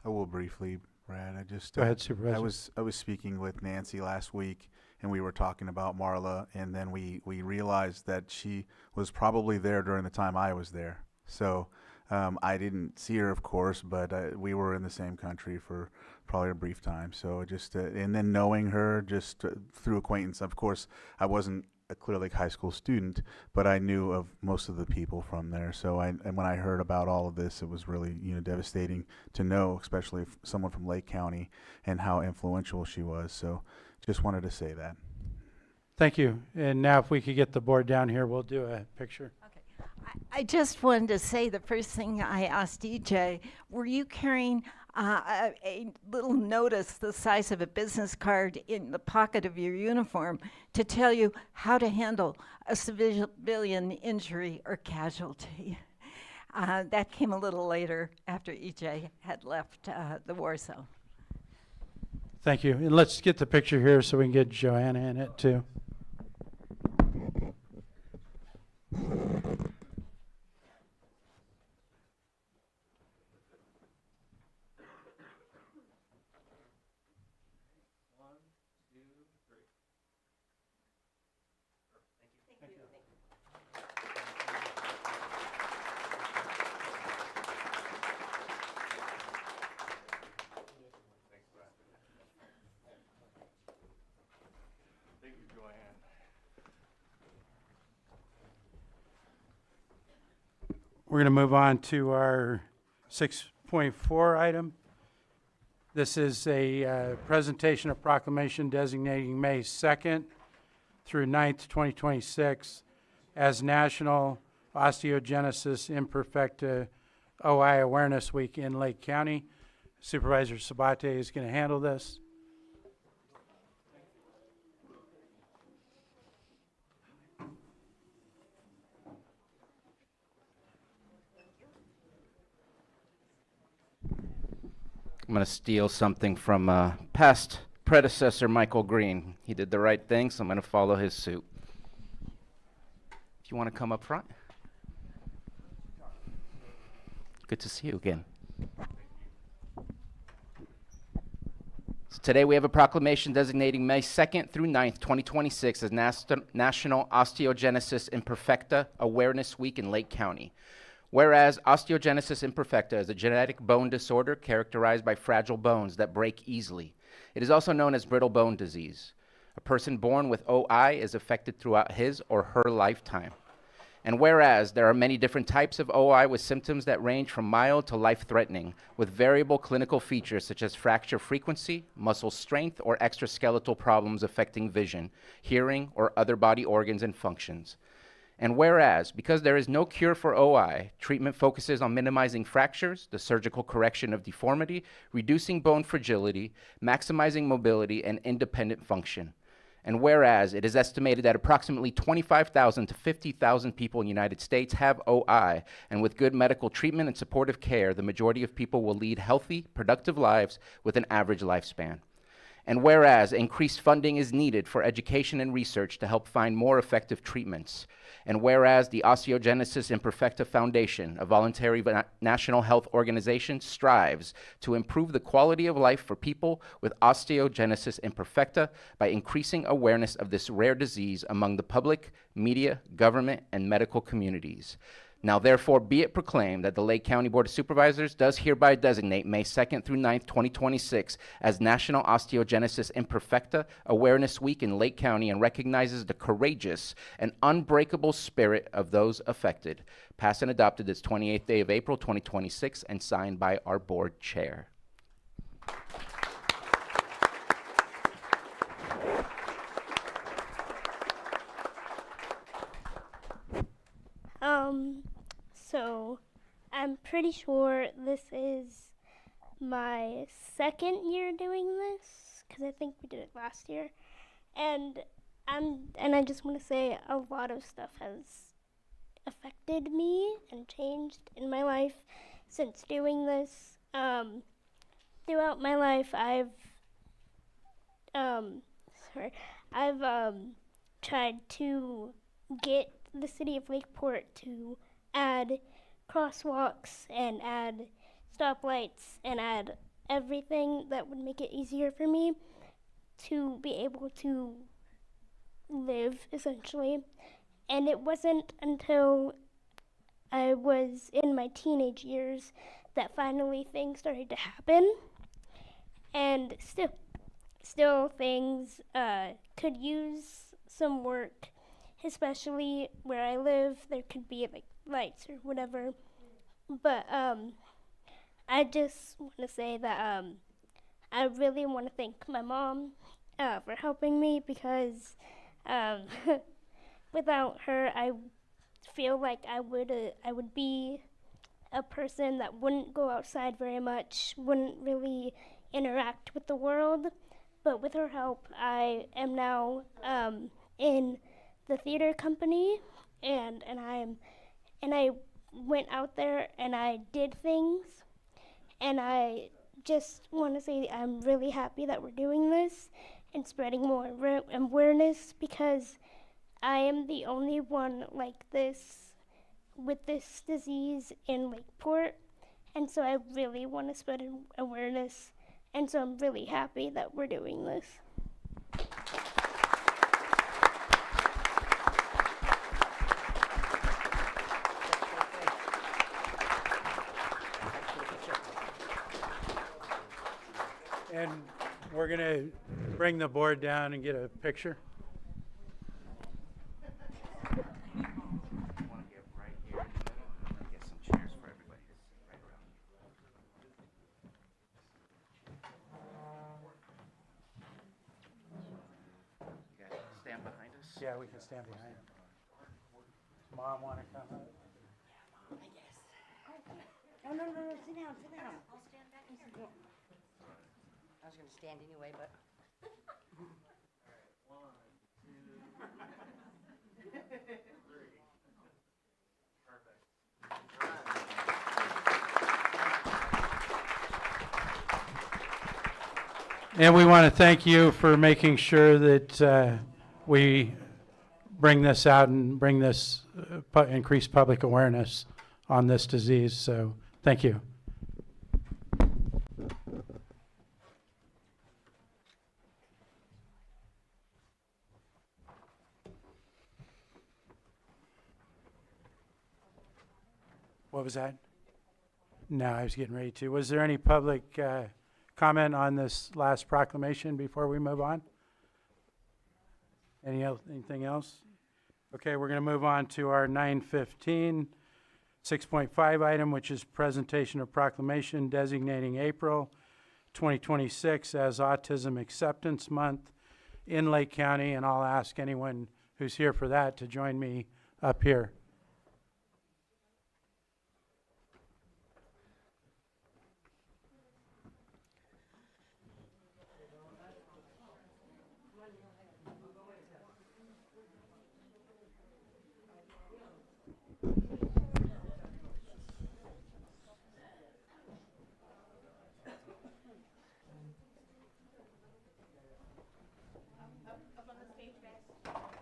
I will briefly, Brad. I just Go ahead, Supervisor. I was speaking with Nancy last week, and we were talking about Marla, and then we realized that she was probably there during the time I was there. So I didn't see her, of course, but we were in the same country for probably a brief time. So just and then knowing her just through acquaintance. Of course, I wasn't a Clear Lake High School student, but I knew of most of the people from there. So and when I heard about all of this, it was really devastating to know, especially someone from Lake County, and how influential she was. So just wanted to say that. Thank you. And now if we could get the board down here, we'll do a picture. I just wanted to say the first thing I asked EJ, were you carrying a little notice the size of a business card in the pocket of your uniform to tell you how to handle a civilian injury or casualty? That came a little later after EJ had left the war zone. Thank you. And let's get the picture here so we can get Joanna in it too. We're going to move on to our 6.4 item. This is a presentation of proclamation designating May 2nd through 9th, 2026 as National Osteogenesis Imperfecta OI Awareness Week in Lake County. Supervisor Sabate is going to handle this. I'm going to steal something from past predecessor Michael Green. He did the right thing, so I'm going to follow his suit. If you want to come up front. Good to see you again. So today we have a proclamation designating May 2nd through 9th, 2026 as National Osteogenesis Imperfecta Awareness Week in Lake County. Whereas osteogenesis imperfecta is a genetic bone disorder characterized by fragile bones that break easily. It is also known as brittle bone disease. A person born with OI is affected throughout his or her lifetime. And whereas there are many different types of OI with symptoms that range from mild to life-threatening, with variable clinical features such as fracture frequency, muscle strength, or extraskeletal problems affecting vision, hearing, or other body organs and functions. And whereas, because there is no cure for OI, treatment focuses on minimizing fractures, the surgical correction of deformity, reducing bone fragility, maximizing mobility, and independent function. And whereas it is estimated that approximately 25,000 to 50,000 people in the United States have OI, and with good medical treatment and supportive care, the majority of people will lead healthy, productive lives with an average lifespan. And whereas increased funding is needed for education and research to help find more effective treatments. And whereas the Osteogenesis Imperfecta Foundation, a voluntary national health organization, strives to improve the quality of life for people with osteogenesis imperfecta by increasing awareness of this rare disease among the public, media, government, and medical communities. Now, therefore, be it proclaimed that the Lake County Board of Supervisors does hereby designate May 2nd through 9th, 2026 as National Osteogenesis Imperfecta Awareness Week in Lake County and recognizes the courageous and unbreakable spirit of those affected. Passed and adopted this 28th day of April, 2026, and signed by our board chair. So I'm pretty sure this is my second year doing this, because I think we did it last year. And I just want to say a lot of stuff has affected me and changed in my life since doing this. Throughout my life, I've tried to get the city of Lakeport to add crosswalks and add stoplights and add everything that would make it easier for me to be able to live, essentially. And it wasn't until I was in my teenage years that finally things started to happen. And still things could use some work, especially where I live. There could be like lights or whatever. But I just want to say that I really want to thank my mom for helping me, because Um, without her, I feel like I would be a person that wouldn't go outside very much, wouldn't really interact with the world. But with her help, I am now in the theater company, and I went out there and I did things, and I just want to say I'm really happy that we're doing this and spreading more awareness, because I am the only one like this with this disease in Lakeport, and so I really want to spread awareness, and so I'm really happy that we're doing this. And we're going to bring the board down and get a picture. Stand behind us. Yeah, we can stand behind. Mom, want to come up? No, sit down, sit down. I'll stand back and sit down. I was gonna stand anyway, but. And we want to thank you for making sure that we bring this out and bring this increased public awareness on this disease. So thank you. What was that? No, I was getting ready to. Was there any public comment on this last proclamation before we move on? Anything else? Okay, we're going to move on to our 9:15, 6.5 item, which is presentation of proclamation designating April 2026 as Autism Acceptance Month in Lake County, and I'll ask anyone who's here for that to join me up here.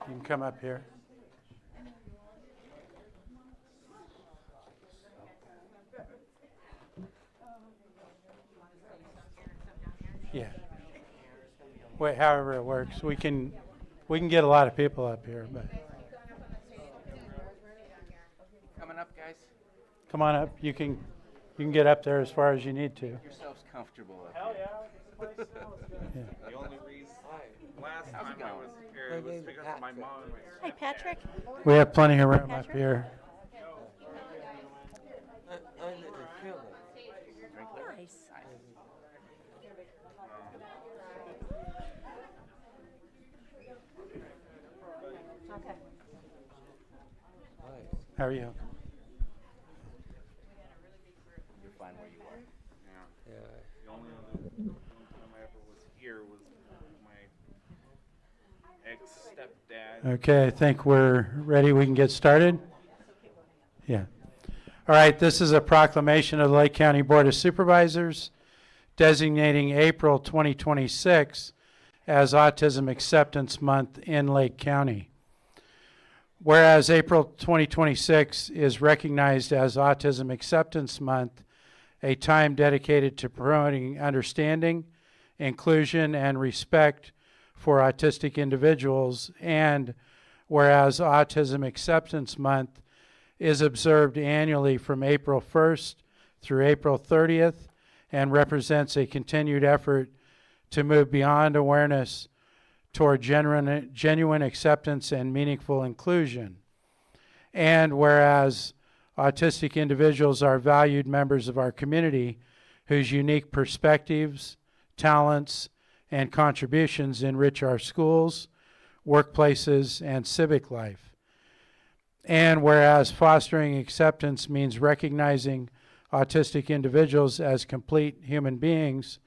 You can come up here. Yeah. Wait, however it works. We can get a lot of people up here, but Coming up, guys. come on up. You can get up there as far as you need to. Make yourselves comfortable up Hell here. yeah. The only reason last How's it time I going? was here it was because of my mom and my Hi, Patrick. We have plenty of room up here. Nice. Okay. How are you? You're fine where you are. Yeah. The only time I ever was here was my ex-stepdad. Okay, I think we're ready. We can get started. Yeah. All right, this is a proclamation of the Lake County Board of Supervisors designating April 2026 as Autism Acceptance Month in Lake County. Whereas April 2026 is recognized as Autism Acceptance Month, a time dedicated to promoting understanding, inclusion, and respect for autistic individuals, and whereas Autism Acceptance Month is observed annually from April 1st through April 30th and represents a continued effort to move beyond awareness toward genuine acceptance and meaningful inclusion. And whereas autistic individuals are valued members of our community whose unique perspectives, talents, and contributions enrich our schools, workplaces, and civic life. And whereas fostering acceptance means recognizing autistic individuals as complete human beings,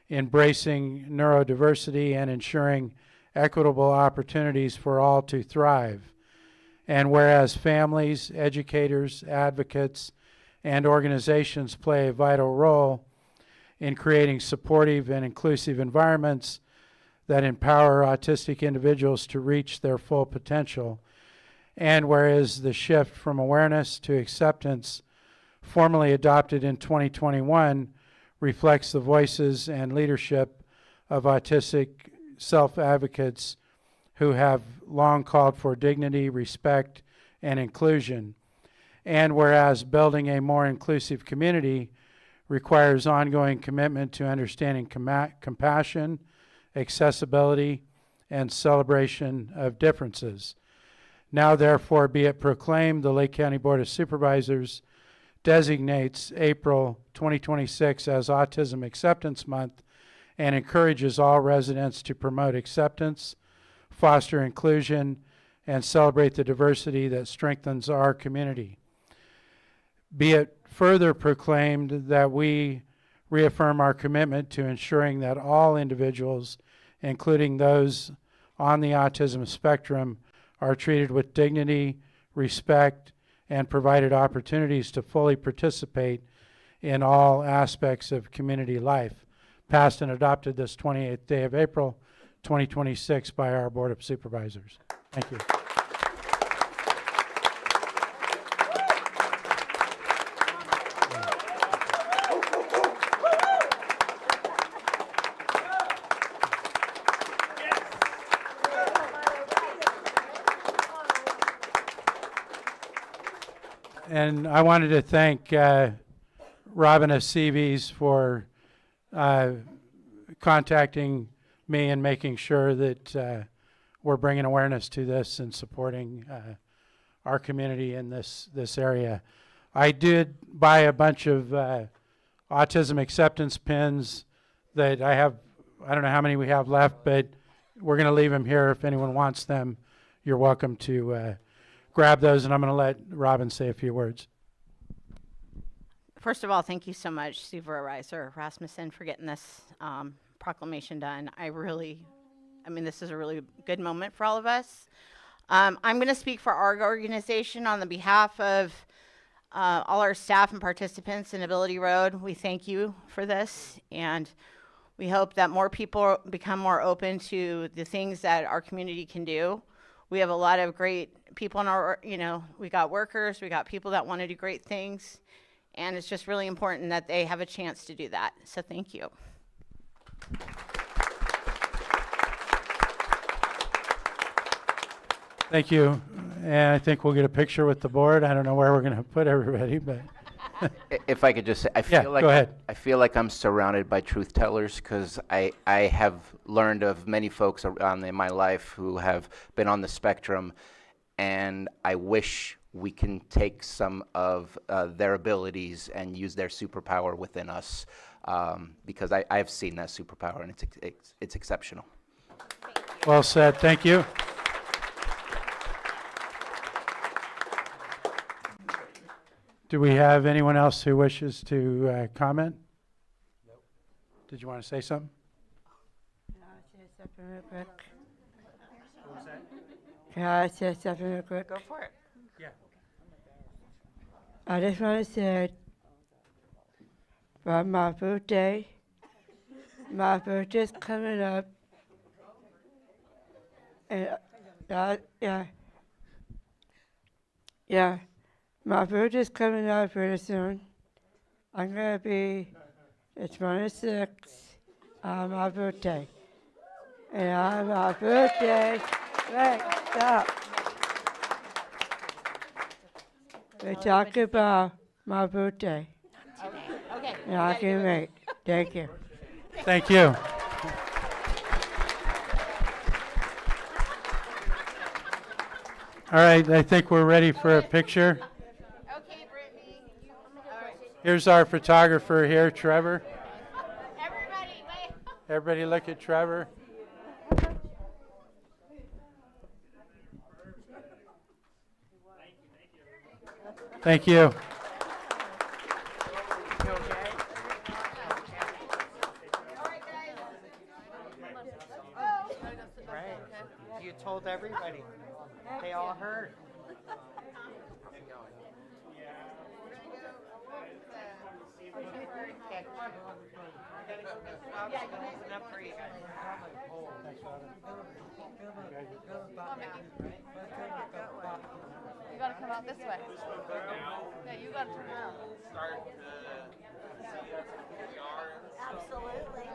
embracing neurodiversity, and ensuring equitable opportunities for all to thrive. And whereas families, educators, advocates, and organizations play a vital role in creating supportive and inclusive environments that empower autistic individuals to reach their full potential. And whereas the shift from awareness to acceptance, formally adopted in 2021, reflects the voices and leadership of autistic self-advocates who have long called for dignity, respect, and inclusion. And whereas building a more inclusive community requires ongoing commitment to understanding compassion, accessibility, and celebration of differences. Now therefore be it proclaimed, the Lake County Board of Supervisors designates April 2026 as Autism Acceptance Month and encourages all residents to promote acceptance, foster inclusion, and celebrate the diversity that strengthens our community. Be it further proclaimed that we reaffirm our commitment to ensuring that all individuals, including those on the autism spectrum, are treated with dignity, respect, and provided opportunities to fully participate in all aspects of community life. Passed and adopted this 28th day of April, 2026 by our Board of Supervisors. Thank you. And I wanted to thank Robin Aceves for contacting me and making sure that we're bringing awareness to this and supporting our community in this area. I did buy a bunch of autism acceptance pins that I have. I don't know how many we have left, but we're going to leave them here. If anyone wants them, you're welcome to grab those, and I'm going to let Robin say a few words. First of all, thank you so much, Supervisor Rasmussen, for getting this proclamation done. This is a really good moment for all of us. I'm going to speak for our organization on the behalf of all our staff and participants in Ability Road. We thank you for this, and we hope that more people become more open to the things that our community can do. We have a lot of great people in our, we got workers, we got people that want to do great things, and it's just really important that they have a chance to do that. So thank you. Thank you. And I think we'll get a picture with the board. I don't know where we're going to put everybody, but. If I could just say, Go ahead. I feel like I'm surrounded by truth tellers, because I have learned of many folks around in my life who have been on the spectrum, and I wish we can take some of their abilities and use their superpower within us, because I have seen that superpower, and it's exceptional. Well said. Thank you. Do we have anyone else who wishes to comment? Nope. Did you want to say something? Can I say something real quick? Can I say something real quick? Go for it. Yeah. I just want to say, for my birthday's coming up, and my birthday's coming up pretty soon. I'm going to be the 26th on my birthday. And on my birthday, wait, stop. We talk about my birthday. Okay. And I can wait. Thank you. Thank you. All right, I think we're ready for a picture. Okay, Brittany. Here's our photographer here, Trevor. Everybody, wait. Everybody look at Trevor. Thank you. Right. You told everybody. They all heard. You gotta come out this way. Yeah, you gotta turn around. Start to see who we are. Absolutely.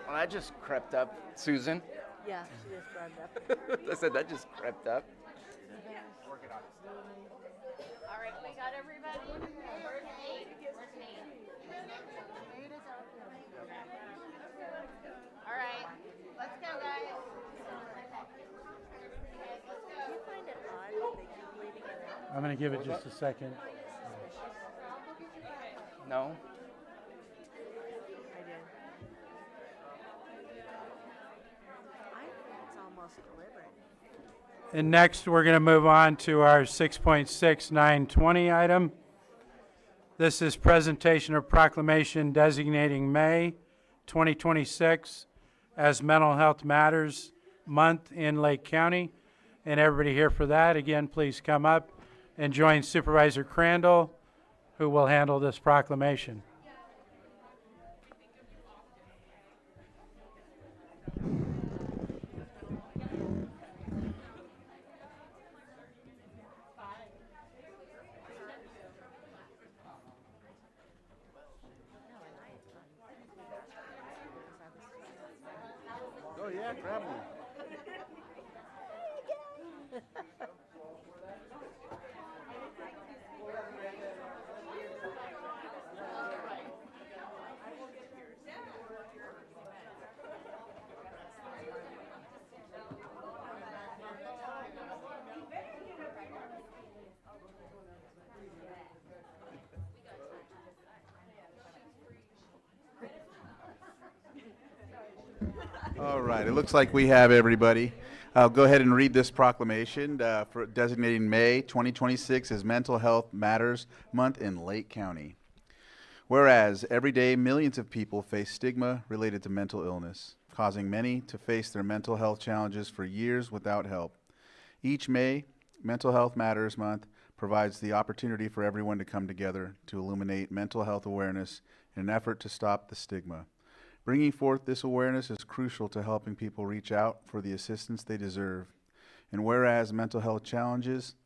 Well, that just crept up, Susan. Yeah, she just brought it up. I said that just crept up. All right, we got everybody. Where's Nate? Where's Nate? Nate is out there. All right, let's go, guys. Do you find it odd that they keep leaving it out? I'm going to give it just a second. No? I do. I think it's almost deliberate. And next, we're going to move on to our 6.6920 item. This is presentation of proclamation designating May 2026 as Mental Health Matters Month in Lake County. And everybody here for that, again, please come up and join Supervisor Crandall, who will handle this proclamation. Oh, yeah, grab one. All right, it looks like we have everybody. I'll go ahead and read this proclamation for designating May 2026 as Mental Health Matters Month in Lake County. Whereas every day millions of people face stigma related to mental illness, causing many to face their mental health challenges for years without help. Each May, Mental Health Matters Month provides the opportunity for everyone to come together to illuminate mental health awareness in an effort to stop the stigma. Bringing forth this awareness is crucial to helping people reach out for the assistance they deserve. And whereas mental health challenges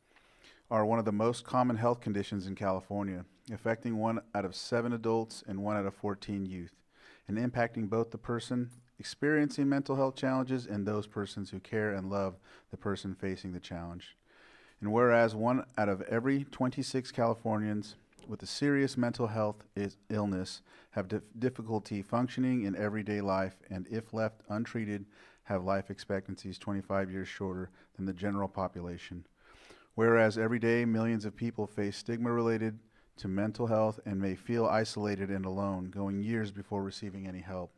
are one of the most common health conditions in California, affecting 1 out of 7 adults and 1 out of 14 youth, and impacting both the person experiencing mental health challenges and those persons who care and love the person facing the challenge. And whereas 1 out of every 26 Californians with a serious mental health illness have difficulty functioning in everyday life, and if left untreated, have life expectancies 25 years shorter than the general population. Whereas every day millions of people face stigma related to mental health and may feel isolated and alone, going years before receiving any help.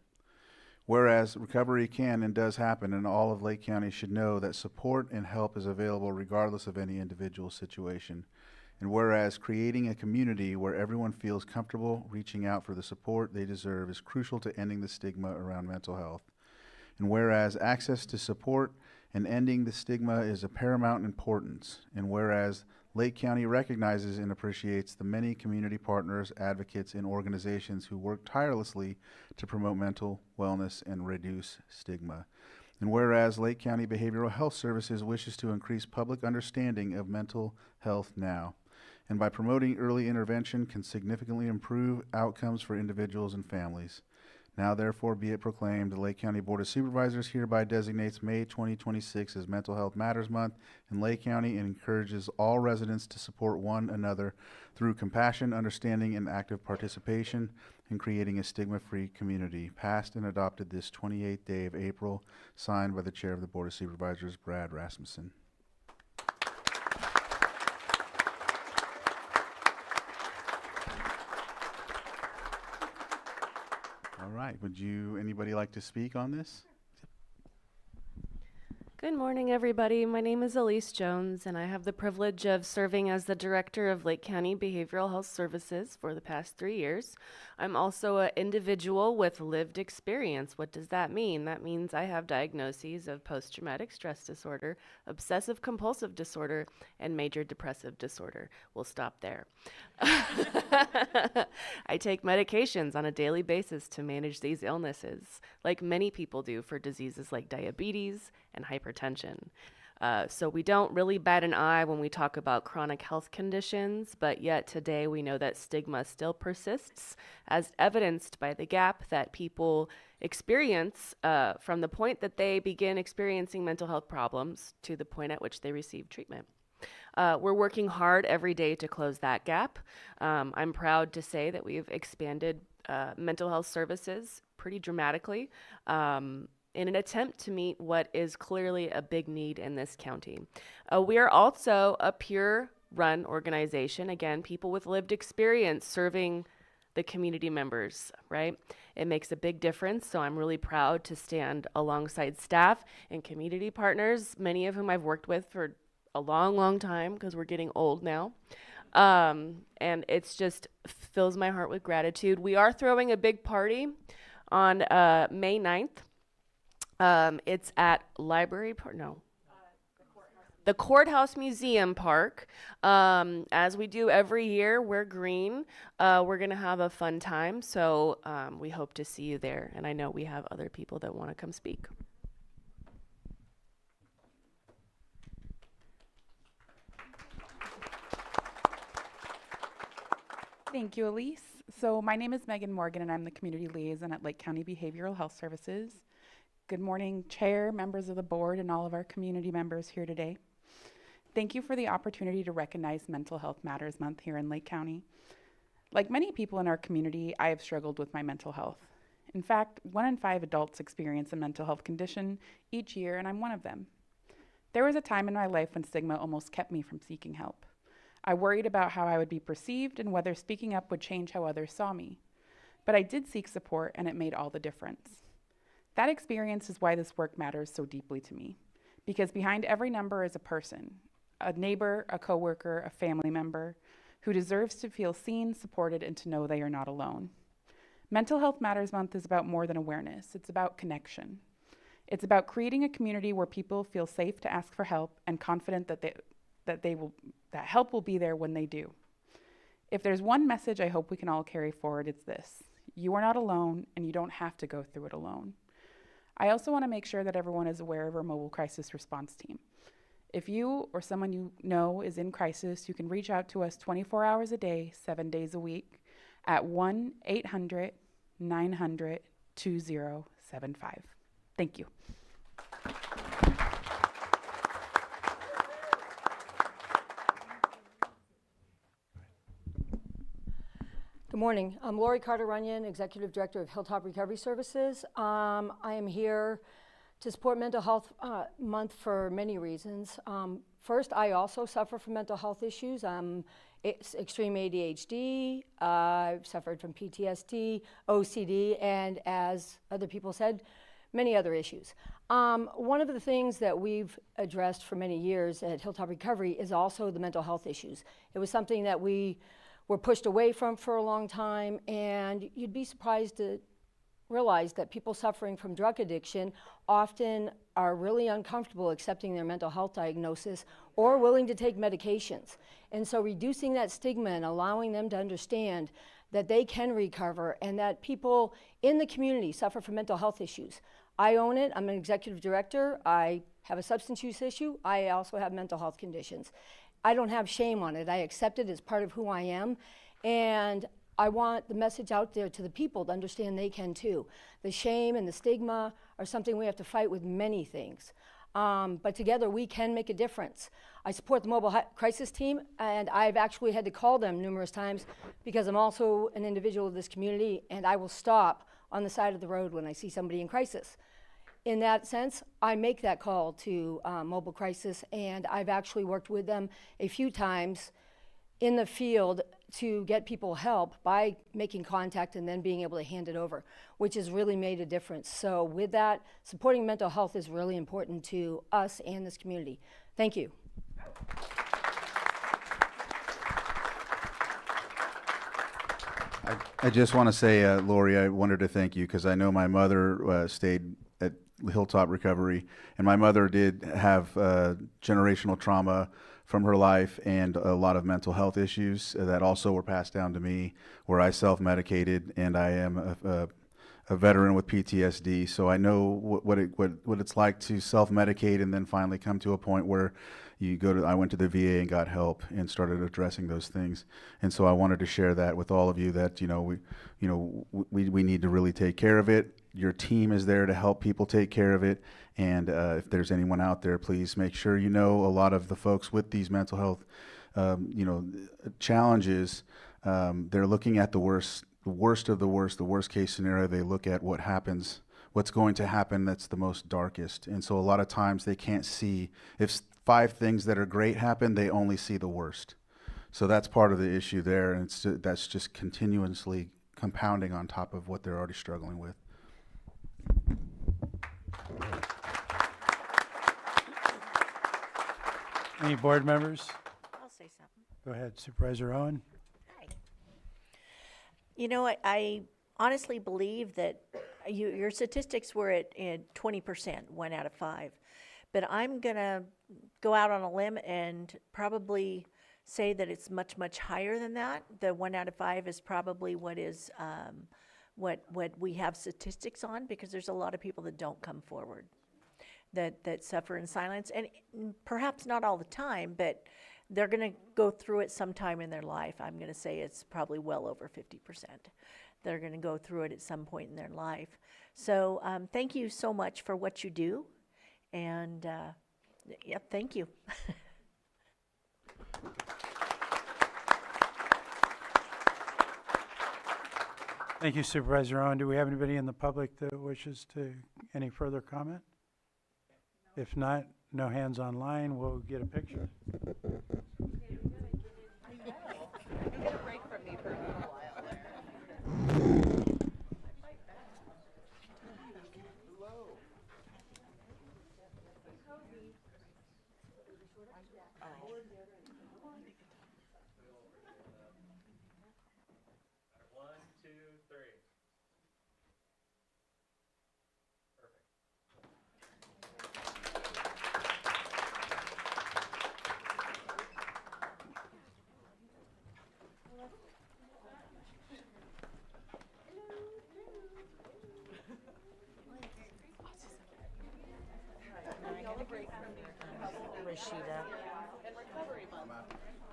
Whereas recovery can and does happen, and all of Lake County should know that support and help is available regardless of any individual situation. And whereas creating a community where everyone feels comfortable reaching out for the support they deserve is crucial to ending the stigma around mental health. And whereas access to support and ending the stigma is of paramount importance. And whereas Lake County recognizes and appreciates the many community partners, advocates, and organizations who work tirelessly to promote mental wellness and reduce stigma. And whereas Lake County Behavioral Health Services wishes to increase public understanding of mental health now, and by promoting early intervention can significantly improve outcomes for individuals and families. Now therefore be it proclaimed, the Lake County Board of Supervisors hereby designates May 2026 as Mental Health Matters Month in Lake County and encourages all residents to support one another through compassion, understanding, and active participation in creating a stigma-free community. Passed and adopted this 28th day of April, signed by the Chair of the Board of Supervisors, Brad Rasmussen. All right, anybody like to speak on this? Good morning, everybody. My name is Elise Jones, and I have the privilege of serving as the Director of Lake County Behavioral Health Services for the past 3 years. I'm also an individual with lived experience. What does that mean? That means I have diagnoses of post-traumatic stress disorder, obsessive compulsive disorder, and major depressive disorder. We'll stop there. I take medications on a daily basis to manage these illnesses, like many people do for diseases like diabetes and hypertension. So we don't really bat an eye when we talk about chronic health conditions, but yet today we know that stigma still persists, as evidenced by the gap that people experience from the point that they begin experiencing mental health problems to the point at which they receive treatment. We're working hard every day to close that gap. I'm proud to say that we've expanded mental health services pretty dramatically in an attempt to meet what is clearly a big need in this county. We are also a peer-run organization. Again, people with lived experience serving the community members, right? It makes a big difference, so I'm really proud to stand alongside staff and community partners, many of whom I've worked with for a long, long time because we're getting old now. And it's just fills my heart with gratitude. We are throwing a big party on May 9th. It's at the Courthouse Museum Park. As we do every year, we're green. We're going to have a fun time, so we hope to see you there. And I know we have other people that want to come speak. Thank you, Elise. So my name is Megan Morgan, and I'm the Community Liaison at Lake County Behavioral Health Services. Good morning, Chair, members of the board, and all of our community members here today. Thank you for the opportunity to recognize Mental Health Matters Month here in Lake County. Like many people in our community, I have struggled with my mental health. In fact, 1 in 5 adults experience a mental health condition each year, and I'm one of them. There was a time in my life when stigma almost kept me from seeking help. I worried about how I would be perceived and whether speaking up would change how others saw me. But I did seek support, and it made all the difference. That experience is why this work matters so deeply to me, because behind every number is a person, a neighbor, a coworker, a family member, who deserves to feel seen, supported, and to know they are not alone. Mental Health Matters Month is about more than awareness. It's about connection. It's about creating a community where people feel safe to ask for help and confident that help will be there when they do. If there's one message I hope we can all carry forward, it's this: you are not alone, and you don't have to go through it alone. I also want to make sure that everyone is aware of our mobile crisis response team. If you or someone you know is in crisis, you can reach out to us 24 hours a day, 7 days a week at 1-800-900-2075. Thank you. Good morning. I'm Lori Carter-Runyon, Executive Director of Hilltop Recovery Services. I am here to support Mental Health Month for many reasons. First, I also suffer from mental health issues. It's extreme ADHD, I've suffered from PTSD, OCD, and as other people said, many other issues. One of the things that we've addressed for many years at Hilltop Recovery is also the mental health issues. It was something that we were pushed away from for a long time, and you'd be surprised to realize that people suffering from drug addiction often are really uncomfortable accepting their mental health diagnosis or willing to take medications. And so reducing that stigma and allowing them to understand that they can recover and that people in the community suffer from mental health issues. I own it. I'm an executive director. I have a substance use issue. I also have mental health conditions. I don't have shame on it. I accept it as part of who I am. And I want the message out there to the people to understand they can too. The shame and the stigma are something we have to fight with many things. But together we can make a difference. I support the mobile crisis team, and I've actually had to call them numerous times because I'm also an individual of this community, and I will stop on the side of the road when I see somebody in crisis. In that sense, I make that call to mobile crisis, and I've actually worked with them a few times in the field to get people help by making contact and then being able to hand it over, which has really made a difference. So with that, supporting mental health is really important to us and this community. Thank you. I just want to say, Lori, I wanted to thank you because I know my mother stayed at Hilltop Recovery, and my mother did have generational trauma from her life and a lot of mental health issues that also were passed down to me, where I self-medicated, and I am a veteran with PTSD, so I know what it's like to self-medicate and then finally come to a point where I went to the VA and got help and started addressing those things. And so I wanted to share that with all of you that, we need to really take care of it. Your team is there to help people take care of it. And if there's anyone out there, please make sure you know a lot of the folks with these mental health, challenges. They're looking at the worst of the worst case scenario. They look at what's going to happen that's the most darkest. And so a lot of times they can't see, if 5 things that are great happen, they only see the worst. So that's part of the issue there, and that's just continuously compounding on top of what they're already struggling with. Any board members? I'll say something. Go ahead, Supervisor Owen. Hi. You know, I honestly believe that your statistics were at 20%, 1 out of 5. But I'm going to go out on a limb and probably say that it's much, much higher than that. The 1 out of 5 is probably what is what we have statistics on, because there's a lot of people that don't come forward, that suffer in silence, and perhaps not all the time, but they're going to go through it sometime in their life. I'm going to say it's probably well over 50%. They're going to go through it at some point in their life. So thank you so much for what you do, and yep, thank you. Thank you, Supervisor Owen. Do we have anybody in the public that wishes to any further comment? If not, no hands online. We'll get a picture.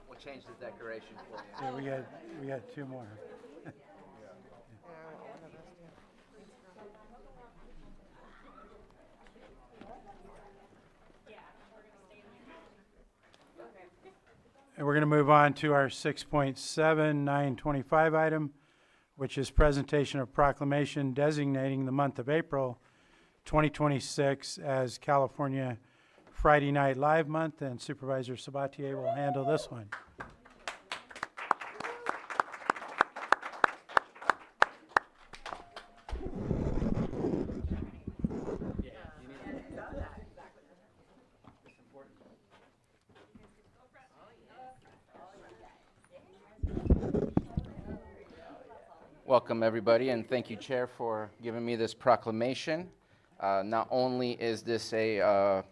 We'll change the decoration for you. Yeah, we got 2 more. And we're going to move on to our 6.7925 item, which is presentation of proclamation designating the month of April 2026 as California Friday Night Live Month, and Supervisor Sabatier will handle this one. Welcome, everybody, and thank you, Chair, for giving me this proclamation. Not only is this a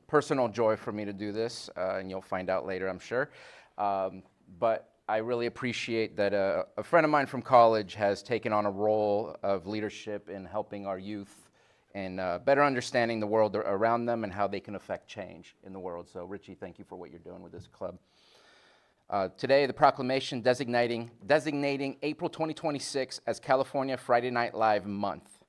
personal joy for me to do this, and you'll find out later, I'm sure, but I really appreciate that a friend of mine from college has taken on a role of leadership in helping our youth and better understanding the world around them and how they can affect change in the world. So, Richie, thank you for what you're doing with this club. Today, the proclamation designating April 2026 as California Friday Night Live Month.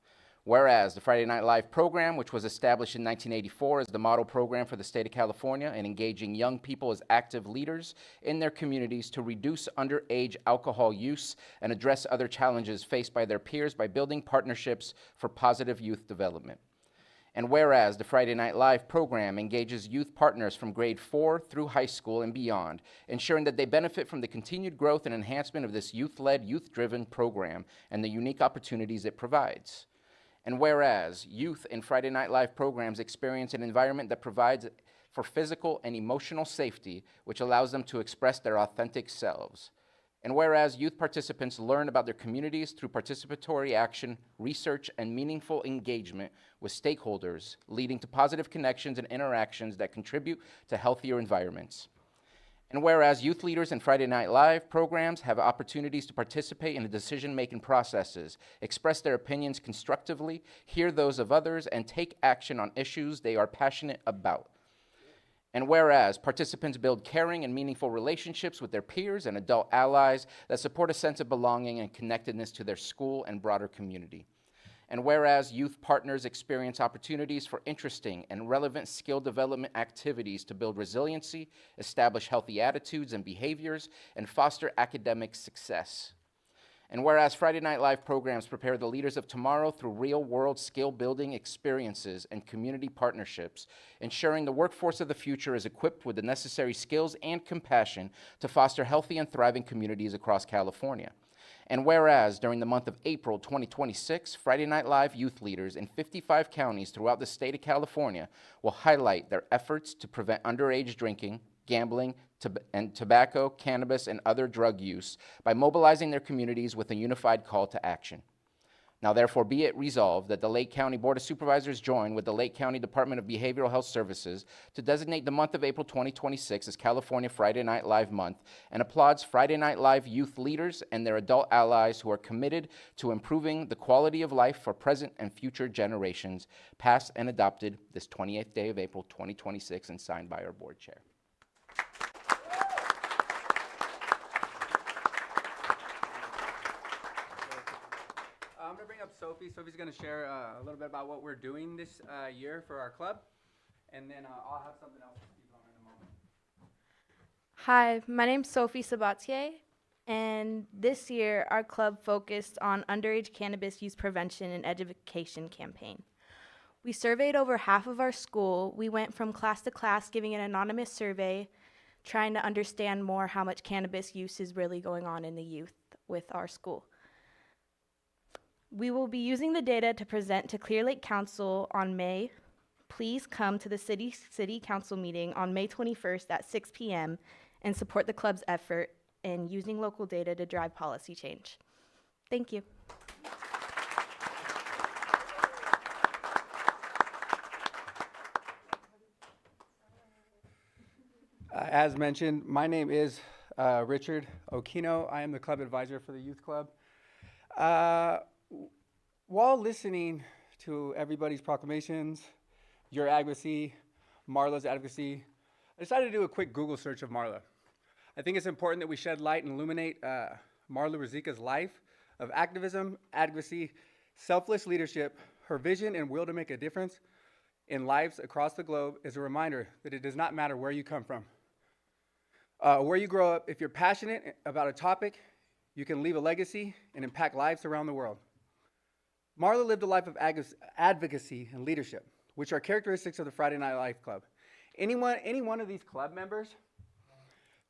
Whereas the Friday Night Live program, which was established in 1984 as the model program for the state of California and engaging young people as active leaders in their communities to reduce underage alcohol use and address other challenges faced by their peers by building partnerships for positive youth development. And whereas the Friday Night Live program engages youth partners from grade 4 through high school and beyond, ensuring that they benefit from the continued growth and enhancement of this youth-led, youth-driven program and the unique opportunities it provides. And whereas youth in Friday Night Live programs experience an environment that provides for physical and emotional safety, which allows them to express their authentic selves. And whereas youth participants learn about their communities through participatory action, research, and meaningful engagement with stakeholders, leading to positive connections and interactions that contribute to healthier environments. And whereas youth leaders in Friday Night Live programs have opportunities to participate in the decision-making processes, express their opinions constructively, hear those of others, and take action on issues they are passionate about. And whereas participants build caring and meaningful relationships with their peers and adult allies that support a sense of belonging and connectedness to their school and broader community. And whereas youth partners experience opportunities for interesting and relevant skill development activities to build resiliency, establish healthy attitudes and behaviors, and foster academic success. And whereas Friday Night Live programs prepare the leaders of tomorrow through real-world skill-building experiences and community partnerships, ensuring the workforce of the future is equipped with the necessary skills and compassion to foster healthy and thriving communities across California. And whereas during the month of April 2026, Friday Night Live youth leaders in 55 counties throughout the state of California will highlight their efforts to prevent underage drinking, gambling, and tobacco, cannabis, and other drug use by mobilizing their communities with a unified call to action. Now therefore be it resolved that the Lake County Board of Supervisors join with the Lake County Department of Behavioral Health Services to designate the month of April 2026 as California Friday Night Live Month and applauds Friday Night Live youth leaders and their adult allies who are committed to improving the quality of life for present and future generations, passed and adopted this 28th day of April 2026 and signed by our board chair. I'm going to bring up Sophie. Sophie's going to share a little bit about what we're doing this year for our club, and then I'll have something else to speak on in a moment. Hi, my name's Sophie Sabatier, and this year our club focused on underage cannabis use prevention and education campaign. We surveyed over half of our school. We went from class to class giving an anonymous survey, trying to understand more how much cannabis use is really going on in the youth with our school. We will be using the data to present to Clear Lake Council on May. Please come to the City Council meeting on May 21st at 6 p.m. and support the club's effort in using local data to drive policy change. Thank you. As mentioned, my name is Richard Okino. I am the club advisor for the youth club. While listening to everybody's proclamations, your advocacy, Marla's advocacy, I decided to do a quick Google search of Marla. I think it's important that we shed light and illuminate Marla Ruzicka's life of activism, advocacy, selfless leadership. Her vision and will to make a difference in lives across the globe is a reminder that it does not matter where you come from, where you grow up. If you're passionate about a topic, you can leave a legacy and impact lives around the world. Marla lived a life of advocacy and leadership, which are characteristics of the Friday Night Live Club. Any one of these club members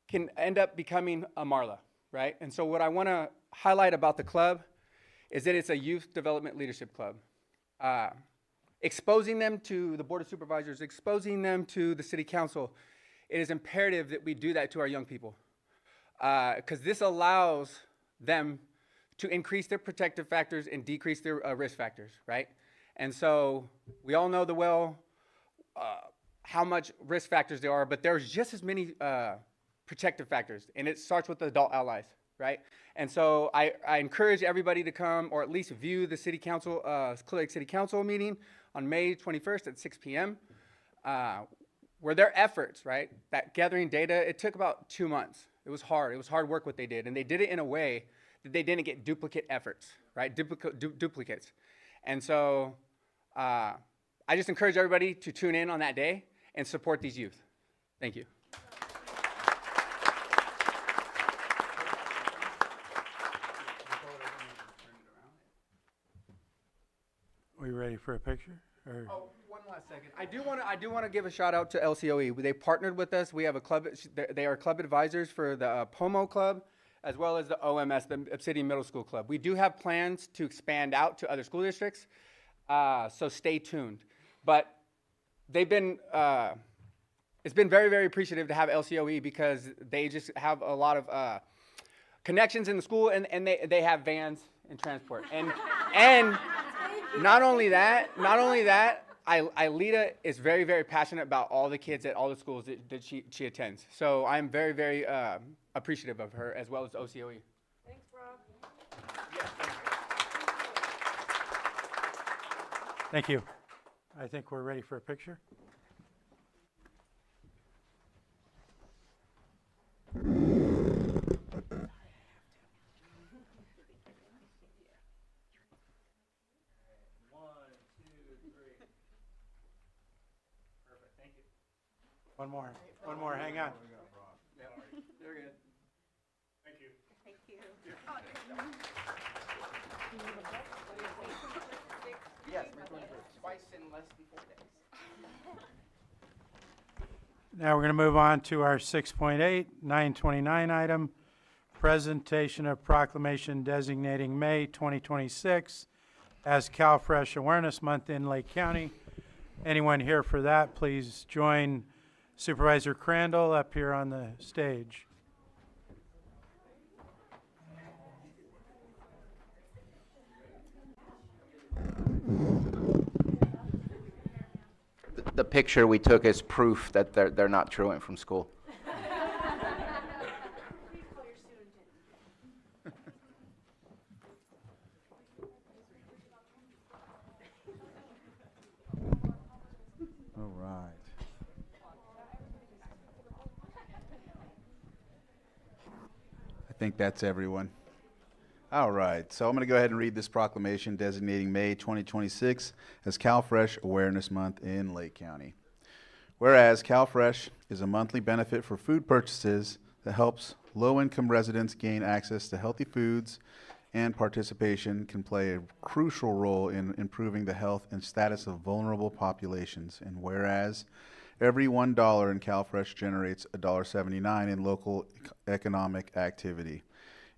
can end up becoming a Marla, right? And so what I want to highlight about the club is that it's a youth development leadership club. Exposing them to the Board of Supervisors, exposing them to the City Council, it is imperative that we do that to our young people, because this allows them to increase their protective factors and decrease their risk factors, right? And so we all know how much risk factors there are, but there's just as many protective factors, and it starts with the adult allies, right? And so I encourage everybody to come, or at least view the City Council, Clear Lake City Council meeting on May 21st at 6 p.m., where their efforts, right, that gathering data, it took about 2 months. It was hard. It was hard work what they did. And they did it in a way that they didn't get duplicate efforts, right? Duplicates. And so I just encourage everybody to tune in on that day and support these youth. Thank you. We ready for a picture? Or? Oh, one last second. I do want to give a shout out to LCOE. They partnered with us. We have a club. They are club advisors for the POMO Club, as well as the OMS, the Obsidian Middle School Club. We do have plans to expand out to other school districts, so stay tuned. But they've been, it's been very, very appreciative to have LCOE because they just have a lot of connections in the school, and they have vans and transport. And not only that, Ailita is very, very passionate about all the kids at all the schools that she attends. So I'm very, very appreciative of her, as well as OCOE. Thanks, Rob. Thank you. I think we're ready for a picture. One more, hang on. They're good. Thank you. Thank you. Yes, twice in less than 4 days. Now we're going to move on to our 6.8, 929 item, presentation of proclamation designating May 2026 as CalFresh Awareness Month in Lake County. Anyone here for that, please join Supervisor Crandall up here on the stage. The picture we took is proof that they're not truant from school. All right. I think that's everyone. All right, so I'm going to go ahead and read this proclamation designating May 2026 as CalFresh Awareness Month in Lake County. Whereas CalFresh is a monthly benefit for food purchases that helps low-income residents gain access to healthy foods, and participation can play a crucial role in improving the health and status of vulnerable populations. And whereas every $1 in CalFresh generates $1.79 in local economic activity.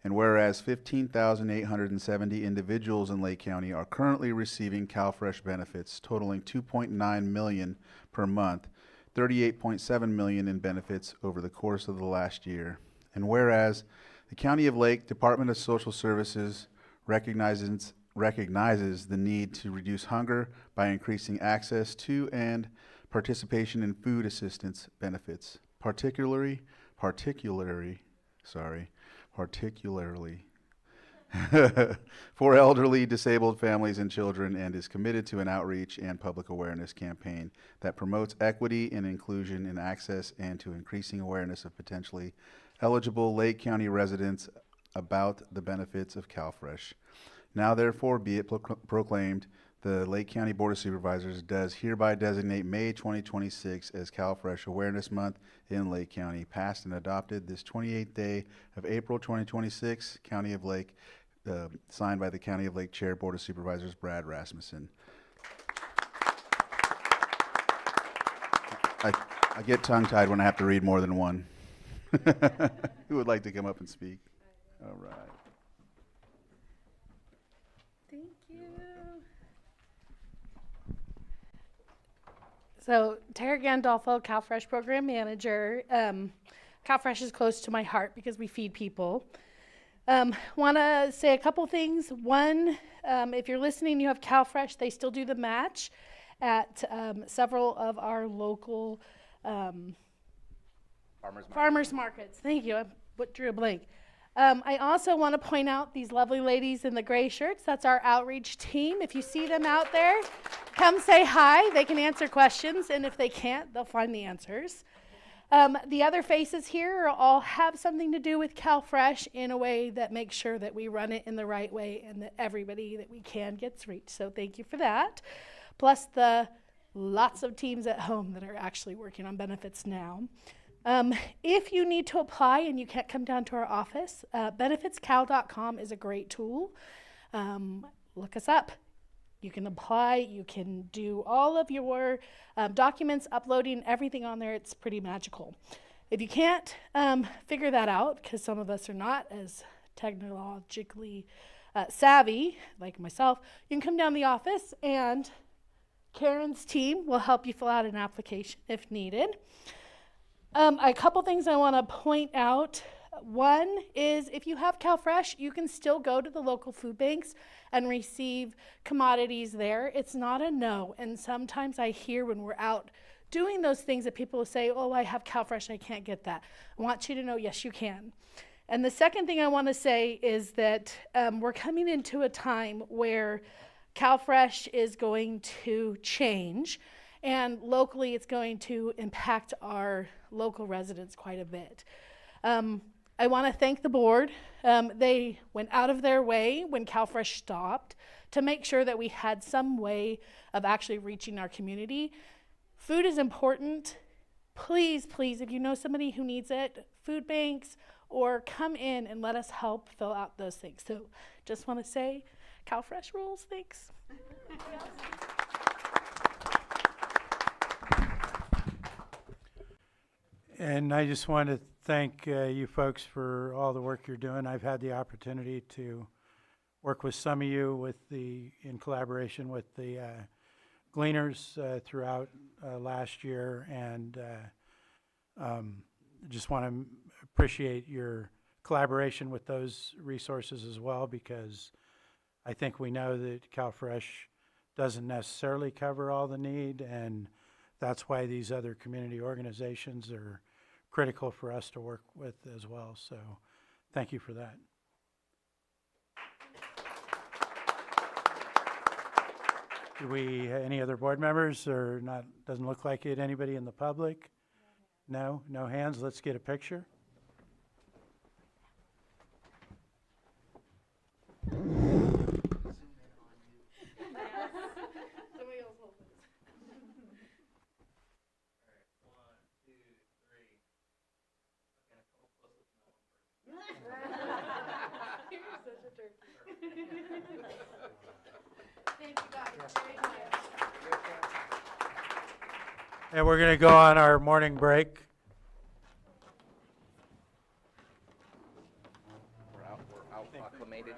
And whereas 15,870 individuals in Lake County are currently receiving CalFresh benefits totaling $2.9 million per month, $38.7 million in benefits over the course of the last year. And whereas the County of Lake Department of Social Services recognizes the need to reduce hunger by increasing access to and participation in food assistance benefits, particularly for elderly, disabled families and children, and is committed to an outreach and public awareness campaign that promotes equity and inclusion in access and to increasing awareness of potentially eligible Lake County residents about the benefits of CalFresh. Now therefore be it proclaimed, the Lake County Board of Supervisors does hereby designate May 2026 as CalFresh Awareness Month in Lake County, passed and adopted this 28th day of April 2026, County of Lake, signed by the County of Lake Chair, Board of Supervisors, Brad Rasmussen. I get tongue-tied when I have to read more than one. Who would like to come up and speak? All right. Thank you. So, Tara Gandolfo, CalFresh Program Manager. CalFresh is close to my heart because we feed people. Want to say a couple things. One, if you're listening, you have CalFresh. They still do the match at several of our local farmers markets. Thank you. I drew a blank. I also want to point out these lovely ladies in the gray shirts. That's our outreach team. If you see them out there, come say hi. They can answer questions, and if they can't, they'll find the answers. The other faces here all have something to do with CalFresh in a way that makes sure that we run it in the right way and that everybody that we can gets reached. So thank you for that. Plus the lots of teams at home that are actually working on benefits now. If you need to apply and you can't come down to our office, benefitscal.com is a great tool. Look us up. You can apply, you can do all of your documents, uploading everything on there. It's pretty magical. If you can't figure that out, because some of us are not as technologically savvy, like myself, you can come down to the office and Karen's team will help you fill out an application if needed. A couple things I want to point out. One is if you have CalFresh, you can still go to the local food banks and receive commodities there. It's not a no. And sometimes I hear when we're out doing those things that people will say, oh, I have CalFresh, I can't get that. I want you to know, yes, you can. And the second thing I want to say is that we're coming into a time where CalFresh is going to change. And locally, it's going to impact our local residents quite a bit. I want to thank the board. They went out of their way when CalFresh stopped to make sure that we had some way of actually reaching our community. Food is important. Please, please, if you know somebody who needs it, food banks, or come in and let us help fill out those things. So just want to say, CalFresh rules, thanks. And I just want to thank you folks for all the work you're doing. I've had the opportunity to work with some of you in collaboration with the Gleaners throughout last year, and just want to appreciate your collaboration with those resources as well, because I think we know that CalFresh doesn't necessarily cover all the need, and that's why these other community organizations are critical for us to work with as well. So thank you for that. Do we, any other board members, or not? Doesn't look like it. Anybody in the public? No? No hands? Let's get a picture. And we're going to go on our morning break. We're out acclimated.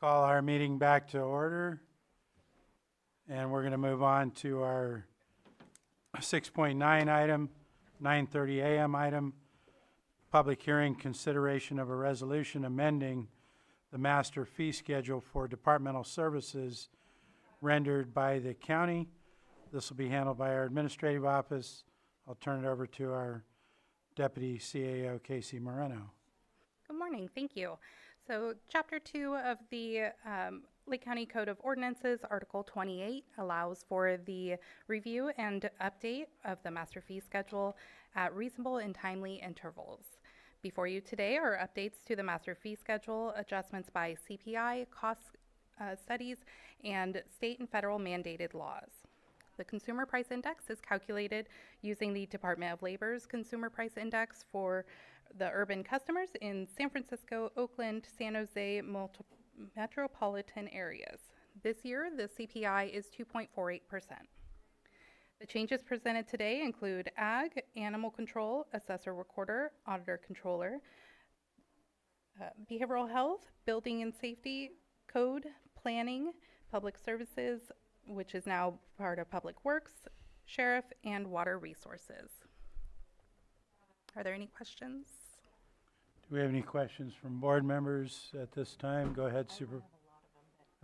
Call our meeting back to order. And we're going to move on to our 6.9 item, 9:30 a.m. item, public hearing consideration of a resolution amending the master fee schedule for departmental services rendered by the county. This will be handled by our administrative office. I'll turn it over to our Deputy CAO, Casey Moreno. Good morning, thank you. So Chapter 2 of the Lake County Code of Ordinances, Article 28, allows for the review and update of the master fee schedule at reasonable and timely intervals. Before you today are updates to the master fee schedule, adjustments by CPI, cost studies, and state and federal mandated laws. The Consumer Price Index is calculated using the Department of Labor's Consumer Price Index for the urban customers in San Francisco, Oakland, San Jose metropolitan areas. This year, the CPI is 2.48%. The changes presented today include ag, animal control, assessor recorder, auditor controller, behavioral health, building and safety, code, planning, public services, which is now part of public works, sheriff, and water resources. Are there any questions? Do we have any questions from board members at this time? Go ahead,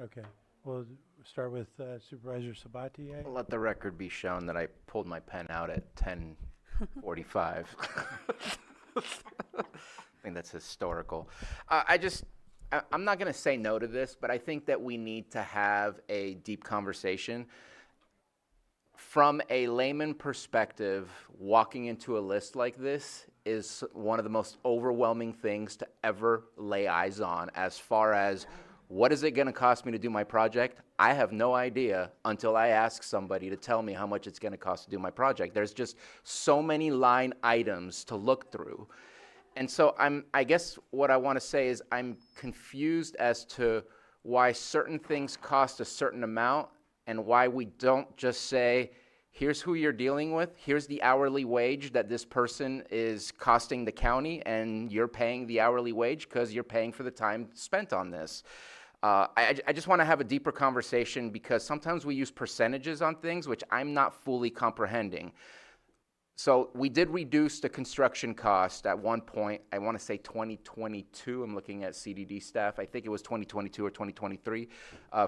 Okay, we'll start with Supervisor Sabatier. Let the record be shown that I pulled my pen out at 10:45. I think that's historical. I'm not going to say no to this, but I think that we need to have a deep conversation. From a layman perspective, walking into a list like this is one of the most overwhelming things to ever lay eyes on. As far as what is it going to cost me to do my project, I have no idea until I ask somebody to tell me how much it's going to cost to do my project. There's just so many line items to look through. And so I guess what I want to say is I'm confused as to why certain things cost a certain amount and why we don't just say, here's who you're dealing with, here's the hourly wage that this person is costing the county, and you're paying the hourly wage because you're paying for the time spent on this. I just want to have a deeper conversation because sometimes we use percentages on things which I'm not fully comprehending. So we did reduce the construction cost at one point, I want to say 2022, I'm looking at CDD staff, I think it was 2022 or 2023,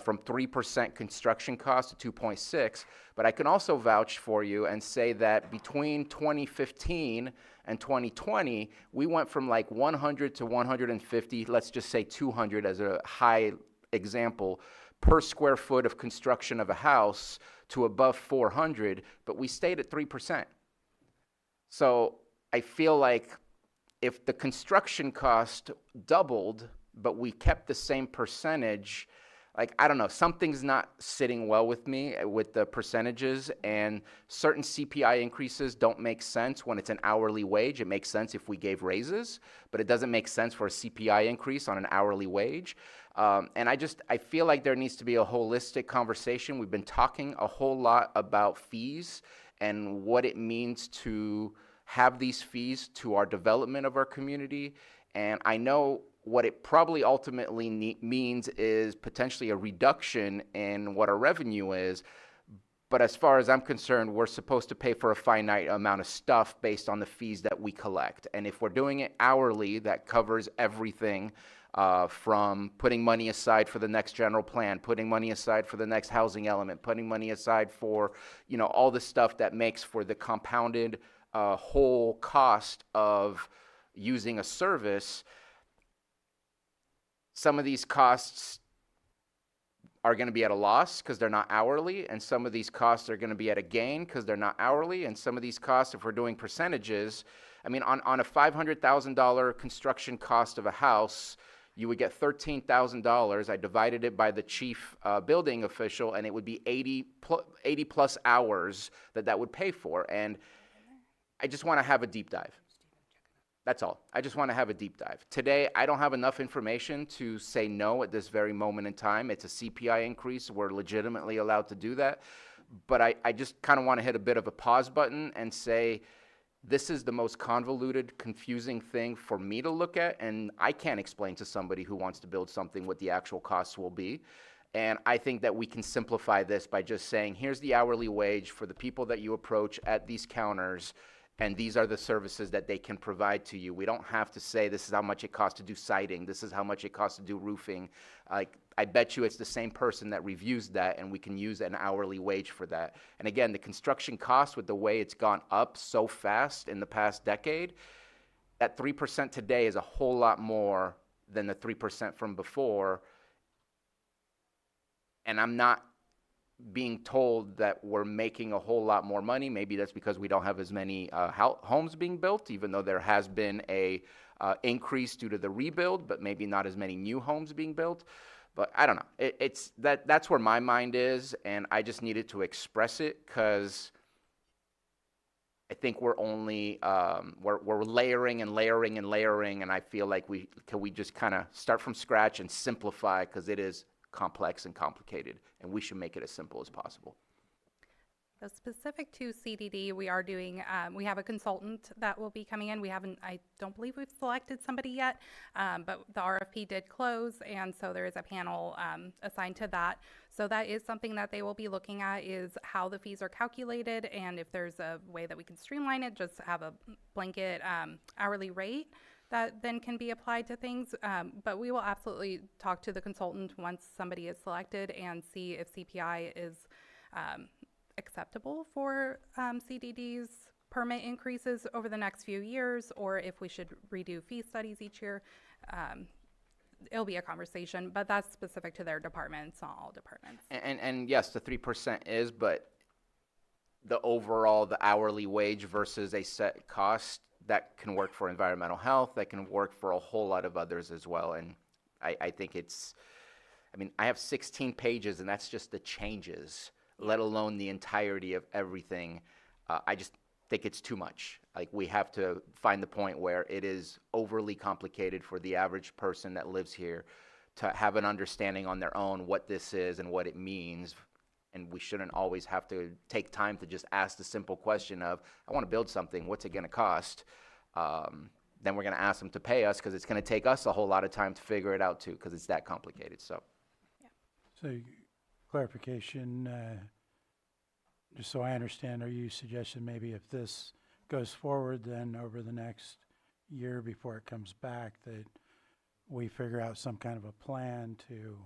from 3% construction cost to 2.6, but I can also vouch for you and say that between 2015 and 2020, we went from like 100 to 150, let's just say 200 as a high example, per square foot of construction of a house to above 400, but we stayed at 3%. So I feel like if the construction cost doubled, but we kept the same percentage, like, I don't know, something's not sitting well with me with the percentages, and certain CPI increases don't make sense when it's an hourly wage. It makes sense if we gave raises, but it doesn't make sense for a CPI increase on an hourly wage. And I feel like there needs to be a holistic conversation. We've been talking a whole lot about fees and what it means to have these fees to our development of our community. And I know what it probably ultimately means is potentially a reduction in what our revenue is. But as far as I'm concerned, we're supposed to pay for a finite amount of stuff based on the fees that we collect. And if we're doing it hourly, that covers everything. From putting money aside for the next general plan, putting money aside for the next housing element, putting money aside for, all the stuff that makes for the compounded whole cost of using a service. Some of these costs are going to be at a loss because they're not hourly, and some of these costs are going to be at a gain because they're not hourly, and some of these costs, if we're doing percentages, I mean, on a $500,000 construction cost of a house, you would get $13,000. I divided it by the chief building official, and it would be 80 plus hours that would pay for. And I just want to have a deep dive. That's all. I just want to have a deep dive. Today, I don't have enough information to say no at this very moment in time. It's a CPI increase. We're legitimately allowed to do that. But I just kind of want to hit a bit of a pause button and say, This is the most convoluted, confusing thing for me to look at, and I can't explain to somebody who wants to build something what the actual costs will be. And I think that we can simplify this by just saying, here's the hourly wage for the people that you approach at these counters, and these are the services that they can provide to you. We don't have to say this is how much it costs to do siding, this is how much it costs to do roofing. Like, I bet you it's the same person that reviews that, and we can use an hourly wage for that. And again, the construction cost, with the way it's gone up so fast in the past decade, that 3% today is a whole lot more than the 3% from before. And I'm not being told that we're making a whole lot more money. Maybe that's because we don't have as many homes being built, even though there has been a increase due to the rebuild, but maybe not as many new homes being built. But I don't know. That's where my mind is, and I just needed to express it because I think we're only we're layering and layering and layering, and I feel like we just kind of start from scratch and simplify, because it is complex and complicated, and we should make it as simple as possible. So specific to CDD, we are doing, we have a consultant that will be coming in. I don't believe we've selected somebody yet, but the RFP did close, and so there is a panel assigned to that. So that is something that they will be looking at, is how the fees are calculated, and if there's a way that we can streamline it, just have a blanket hourly rate that then can be applied to things. But we will absolutely talk to the consultant once somebody is selected and see if CPI is acceptable for CDD's permit increases over the next few years, or if we should redo fee studies each year. It'll be a conversation, but that's specific to their department. It's not all departments. And yes, the 3% is, but the overall, the hourly wage versus a set cost, that can work for environmental health, that can work for a whole lot of others as well. And I think I have 16 pages, and that's just the changes, let alone the entirety of everything. I just think it's too much. Like, we have to find the point where it is overly complicated for the average person that lives here to have an understanding on their own what this is and what it means. And we shouldn't always have to take time to just ask the simple question of, I want to build something, what's it going to cost? Then we're going to ask them to pay us, because it's going to take us a whole lot of time to figure it out too, because it's that complicated. So clarification, just so I understand, are you suggesting maybe if this goes forward, then over the next year before it comes back, that we figure out some kind of a plan to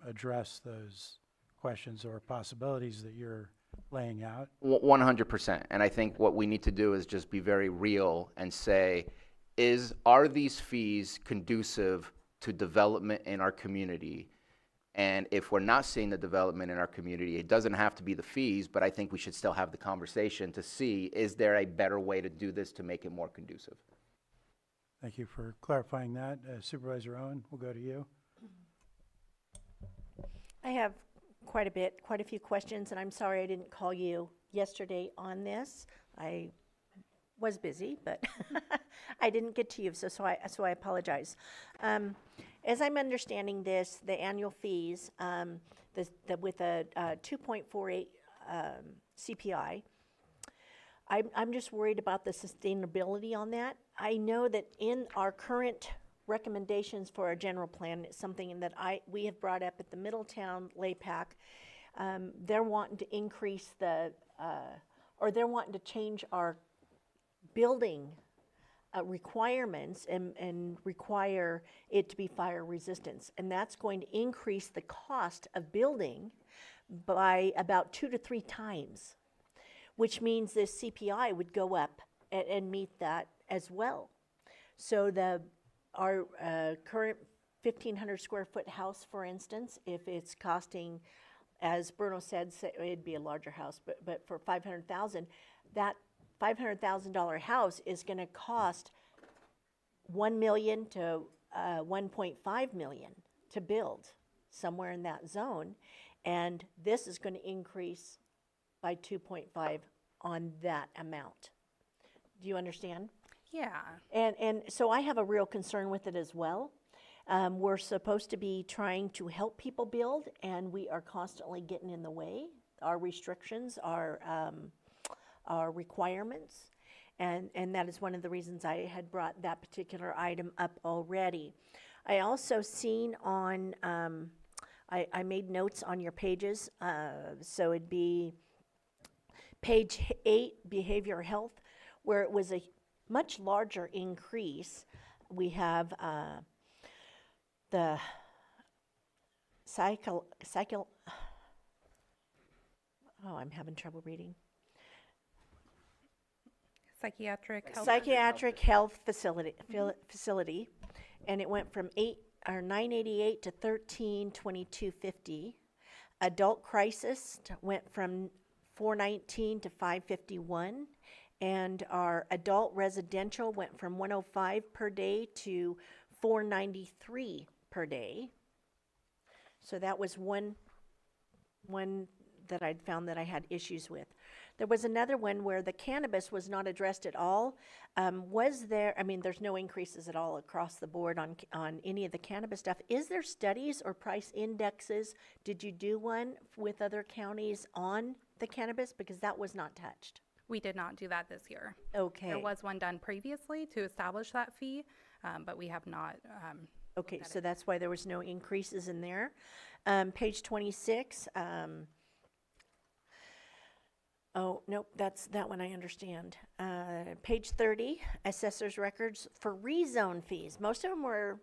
address those questions or possibilities that you're laying out? 100%. And I think what we need to do is just be very real and say, are these fees conducive to development in our community? And if we're not seeing the development in our community, it doesn't have to be the fees, but I think we should still have the conversation to see, is there a better way to do this to make it more conducive? Thank you for clarifying that. Supervisor Owen, we'll go to you. I have quite a few questions, and I'm sorry I didn't call you yesterday on this. I was busy, but I didn't get to you, so I apologize. As I'm understanding this, the annual fees, with a 2.48 CPI, I'm just worried about the sustainability on that. I know that in our current recommendations for our general plan, it's something that we have brought up at the Middletown LAPAC. They're wanting to increase or they're wanting to change our building requirements and require it to be fire resistance. And that's going to increase the cost of building by about 2 to 3 times, which means this CPI would go up and meet that as well. So our current 1,500 square foot house, for instance, if it's costing, as Bruno said, it'd be a larger house, but for $500,000, that $500,000 house is going to cost $1 million to $1.5 million to build, somewhere in that zone, and this is going to increase by 2.5 on that amount. Do you understand? Yeah. And so I have a real concern with it as well. We're supposed to be trying to help people build, and we are constantly getting in the way. Our restrictions, our requirements, And that is one of the reasons I had brought that particular item up already. I also seen on, I made notes on your pages, so it'd be page 8, behavioral health, where it was a much larger increase. We have the I'm having trouble reading. Psychiatric health facility, and it went from 988 to 1322.50. Adult crisis went from 419 to 551, and our adult residential went from 105 per day to 493 per day. So that was one that I'd found that I had issues with. There was another one where the cannabis was not addressed at all. Was there, I mean, there's no increases at all across the board on any of the cannabis stuff. Is there studies or price indexes? Did you do one with other counties on the cannabis? Because that was not touched. We did not do that this year. Okay. There was one done previously to establish that fee, but we have not. Okay, so that's why there was no increases in there. Page 26. Oh, nope, that's that one I understand. Page 30, assessor's records for rezone fees. Most of them were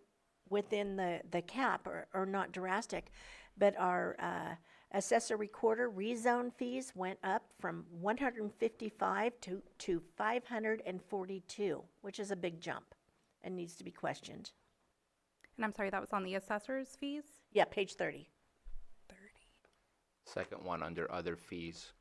within the cap or not drastic, but our assessor recorder rezone fees went up from 155 to 542, which is a big jump and needs to be questioned. And I'm sorry, that was on the assessor's fees? Yeah, page 30. Second one under other fees.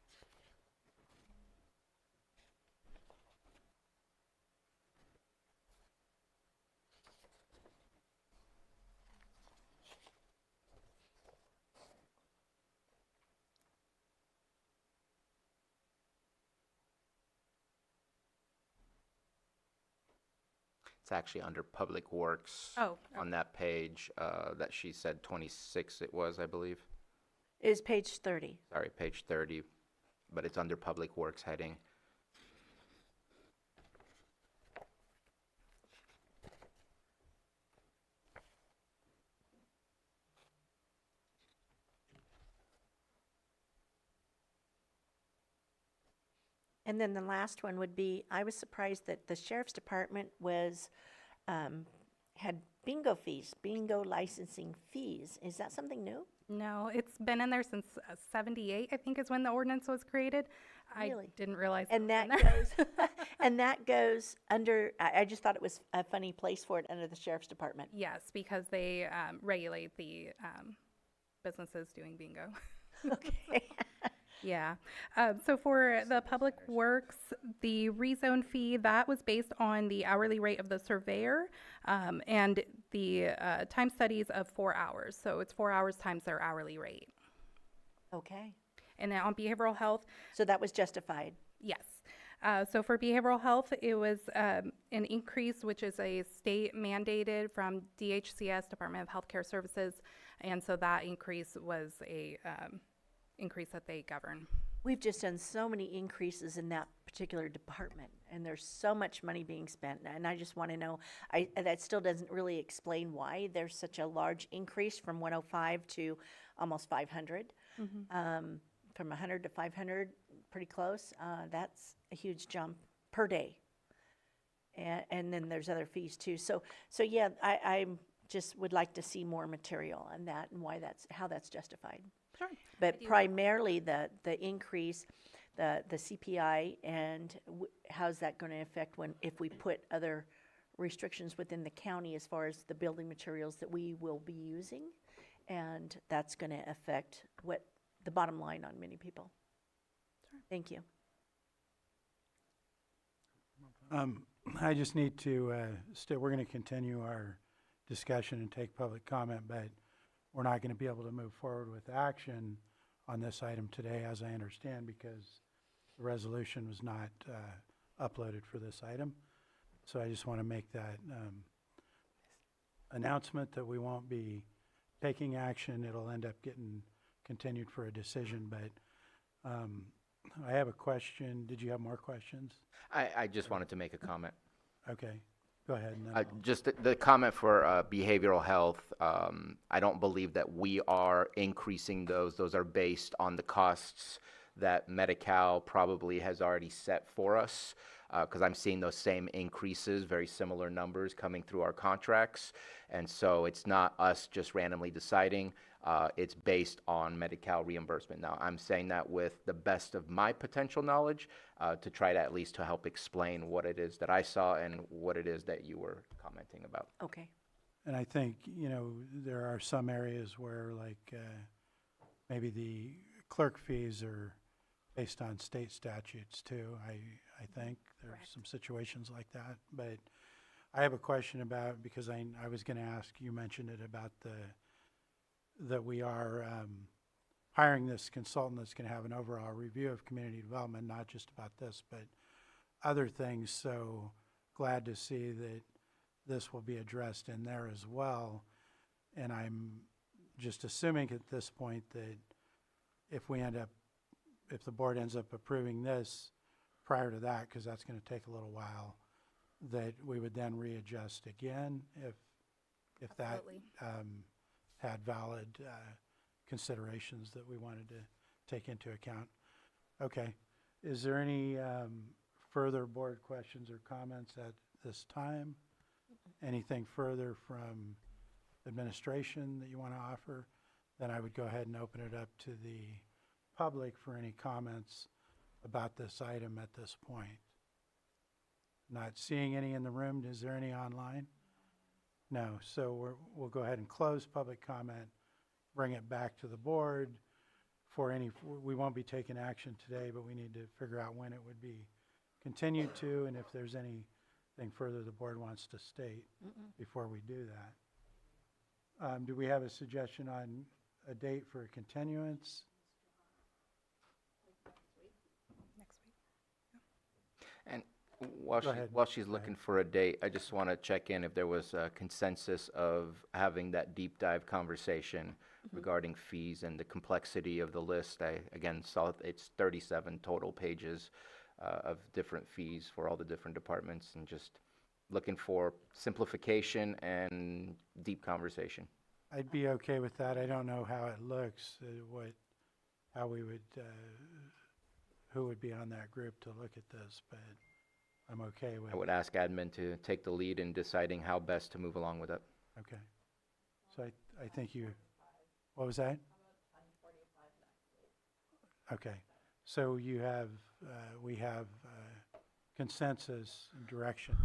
It's actually under Public Works. Oh, on that page that she said 26 it was, I believe. Is page 30. Sorry, page 30, but it's under Public Works heading. And then the last one would be, I was surprised that the sheriff's department was, had bingo fees, bingo licensing fees. Is that something new? No, it's been in there since 78, I think is when the ordinance was created. Really? I didn't realize And it that was in there. goes, and that goes under, I just thought it was a funny place for it under the sheriff's department. Yes, because they regulate the businesses doing bingo. Okay. Yeah. So for the Public Works, the rezone fee, that was based on the hourly rate of the surveyor and the time studies of 4 hours. So it's 4 hours times their hourly rate. Okay. And then on behavioral health. So that was justified? Yes. So for behavioral health, it was an increase, which is a state mandated from DHCS, Department of Healthcare Services. And so that increase was a increase that they govern. We've just done so many increases in that particular department, and there's so much money being spent, and I just want to know, that still doesn't really explain why there's such a large increase from 105 to almost 500. From 100 to 500, pretty close. That's a huge jump per day. And then there's other fees too. So yeah, I just would like to see more material on that and why how that's justified. Sure. But primarily the increase, the CPI, and how's that going to affect if we put other restrictions within the county as far as the building materials that we will be using, and that's going to affect what the bottom line on many people. Sure. Thank you. I just need to, we're going to continue our discussion and take public comment, but we're not going to be able to move forward with action on this item today, as I understand, because the resolution was not uploaded for this item. So I just want to make that announcement that we won't be taking action. It'll end up getting continued for a decision, but I have a question. Did you have more questions? I just wanted to make a comment. Okay, go ahead. And then I'll- Just the comment for behavioral health, I don't believe that we are increasing those. Those are based on the costs that Medi-Cal probably has already set for us, because I'm seeing those same increases, very similar numbers coming through our contracts. And so it's not us just randomly deciding. It's based on Medi-Cal reimbursement. Now, I'm saying that with the best of my potential knowledge to try to at least to help explain what it is that I saw and what it is that you were commenting about. Okay. And I think, you know, there are some areas where like maybe the clerk fees are based on state statutes too. I think there's some situations like that. But I have a question about, because I was going to ask, you mentioned it about that we are hiring this consultant that's going to have an overall review of community development, not just about this, but other things. So glad to see that this will be addressed in there as well. And I'm just assuming at this point that if the board ends up approving this prior to that, because that's going to take a little while, that we would then readjust again if that had valid considerations that we wanted to take into account. Okay. Is there any further board questions or comments at this time? Anything further from administration that you want to offer? Then I would go ahead and open it up to the public for any comments about this item at this point. Not seeing any in the room. Is there any online? No. So we'll go ahead and close public comment, bring it back to the board for any, we won't be taking action today, but we need to figure out when it would be continued to, and if there's anything further the board wants to state before we do that. Do we have a suggestion on a date for a continuance? Next week. And while Go ahead. she's looking for a date, I just want to check in if there was a consensus of having that deep dive conversation regarding fees and the complexity of the list. I, again, saw it's 37 total pages of different fees for all the different departments, and just looking for simplification and deep conversation. I'd be okay with that. I don't know how it looks, how we would, who would be on that group to look at this, but I'm okay with it. I would ask admin to take the lead in deciding how best to move along with it. Okay. So I think you, what was that? Okay. So you have, we have consensus and direction.